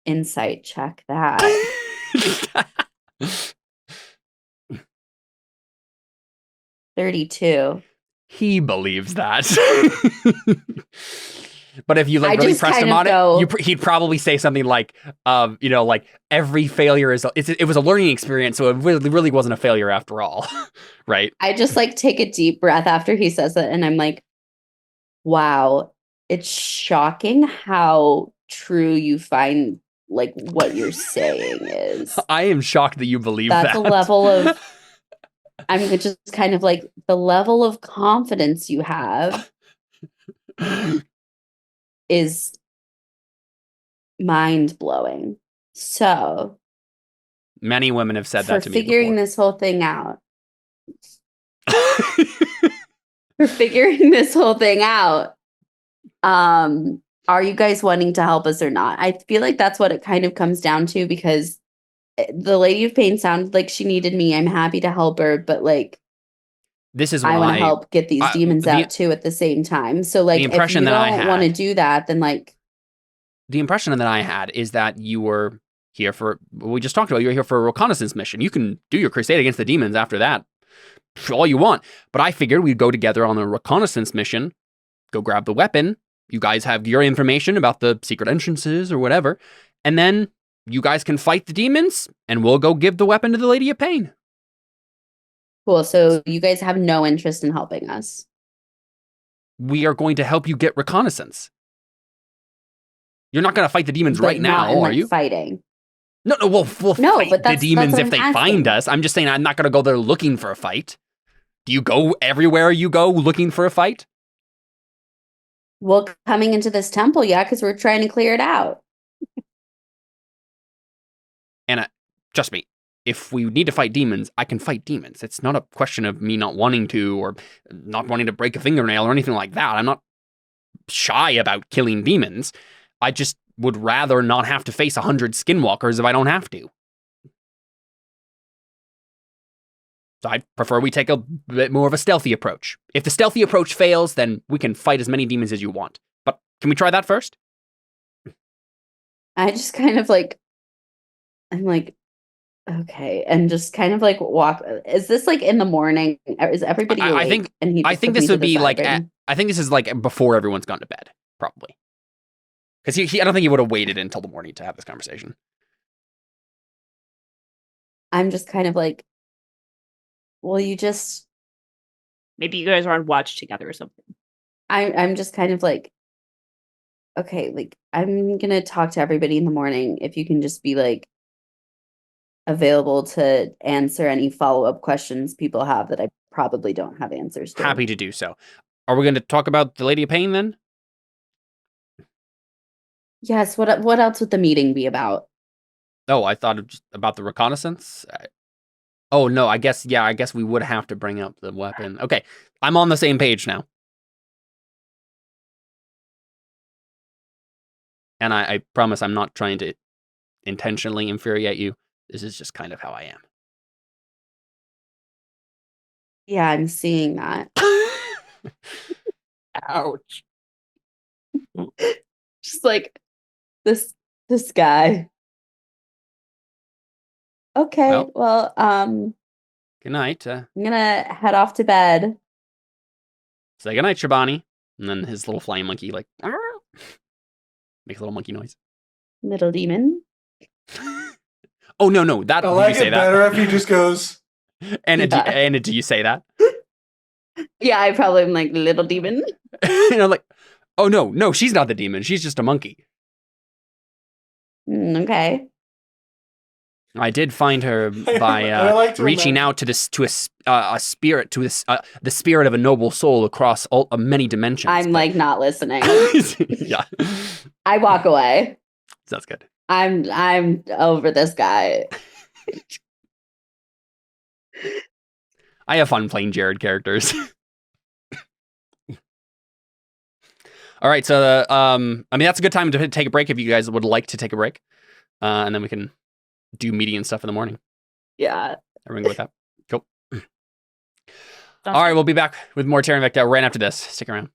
[SPEAKER 4] Insight check that. 32.
[SPEAKER 1] He believes that. But if you like
[SPEAKER 4] I
[SPEAKER 1] really
[SPEAKER 4] just
[SPEAKER 1] pressed him
[SPEAKER 4] kind
[SPEAKER 1] on
[SPEAKER 4] of
[SPEAKER 1] it, he'd probably say something like, like every failure it was a learning experience, so it really wasn't a failure after all, right?
[SPEAKER 4] I just like take a deep breath after he says it, and I'm like, wow, it's shocking how true you find like what you're saying is.
[SPEAKER 1] I am shocked that you believe that.
[SPEAKER 4] That's a level of, I'm just kind of like, the level of confidence you have is mind-blowing. So
[SPEAKER 1] many women have said that to me
[SPEAKER 4] for figuring this whole thing out, are you guys wanting to help us or not? I feel like that's what it kind of comes down to, because the Lady of Pain sounded like she needed me. I'm happy to help her, but like,
[SPEAKER 1] this is
[SPEAKER 4] I want to help get these demons out too at the same time. So like, if you don't want to do that, then like,
[SPEAKER 1] the impression that I had is that you were here for, we just talked about, you were here for a reconnaissance mission. You can do your crusade against the demons after that, all you want. But I figured we'd go together on a reconnaissance mission, go grab the weapon. You guys have your information about the secret entrances or whatever. And then you guys can fight the demons and we'll go give the weapon to the Lady of Pain.
[SPEAKER 4] Cool. So you guys have no interest in helping us.
[SPEAKER 1] We are going to help you get reconnaissance. You're not going to fight the demons right now, are you?
[SPEAKER 4] Fighting.
[SPEAKER 1] No, we'll fight the demons if they find us. I'm just saying I'm not going to go there looking for a fight. Do you go everywhere you go looking for a fight?
[SPEAKER 4] Well, coming into this temple, yeah, because we're trying to clear it out.
[SPEAKER 1] And trust me, if we need to fight demons, I can fight demons. It's not a question of me not wanting to or not wanting to break a fingernail or anything like that. I'm not shy about killing demons. I just would rather not have to face 100 skinwalkers if I don't have to. So I prefer we take a bit more of a stealthy approach. If the stealthy approach fails, then we can fight as many demons as you want. But can we try that first?
[SPEAKER 4] I just kind of like, I'm like, okay, and just kind of like walk. Is this like in the morning? Is everybody awake?
[SPEAKER 1] I think this would be like, I think this is like before everyone's gone to bed, probably. Because I don't think he would have waited until the morning to have this conversation.
[SPEAKER 4] I'm just kind of like, well, you just...
[SPEAKER 5] Maybe you guys are on watch together or something.
[SPEAKER 4] I'm just kind of like, okay, like, I'm going to talk to everybody in the morning. If you can just be like available to answer any follow-up questions people have that I probably don't have answers to.
[SPEAKER 1] Happy to do so. Are we going to talk about the Lady of Pain then?
[SPEAKER 4] Yes. What else would the meeting be about?
[SPEAKER 1] Oh, I thought about the reconnaissance. Oh no, I guess we would have to bring up the weapon. Okay, I'm on the same page now. And I promise I'm not trying to intentionally infuriate you. This is just kind of how I am.
[SPEAKER 4] Yeah, I'm seeing that.
[SPEAKER 1] Ouch.
[SPEAKER 4] Just like this guy. Okay, well,
[SPEAKER 1] good night.
[SPEAKER 4] I'm gonna head off to bed.
[SPEAKER 1] Say good night, Shabani. And then his little flying monkey like make a little monkey noise.
[SPEAKER 4] Little demon.
[SPEAKER 1] Oh no, that
[SPEAKER 3] I like it better if he just goes.
[SPEAKER 1] Anna, do you say that?
[SPEAKER 4] Yeah, I probably am like little demon.
[SPEAKER 1] And I'm like, oh no, she's not the demon. She's just a monkey.
[SPEAKER 4] Okay.
[SPEAKER 1] I did find her by reaching out to a spirit, to the spirit of a noble soul across many dimensions.
[SPEAKER 4] I'm like not listening.
[SPEAKER 1] Yeah.
[SPEAKER 4] I walk away.
[SPEAKER 1] Sounds good.
[SPEAKER 4] I'm over this guy.
[SPEAKER 1] I have fun playing Jared characters. All right, so I mean that's a good time to take a break if you guys would like to take a break, and then we can do meaty and stuff in the morning.
[SPEAKER 4] Yeah.
[SPEAKER 1] Everyone go with that. Cool. All right, we'll be back with more Terra Invicta right after this. Stick around.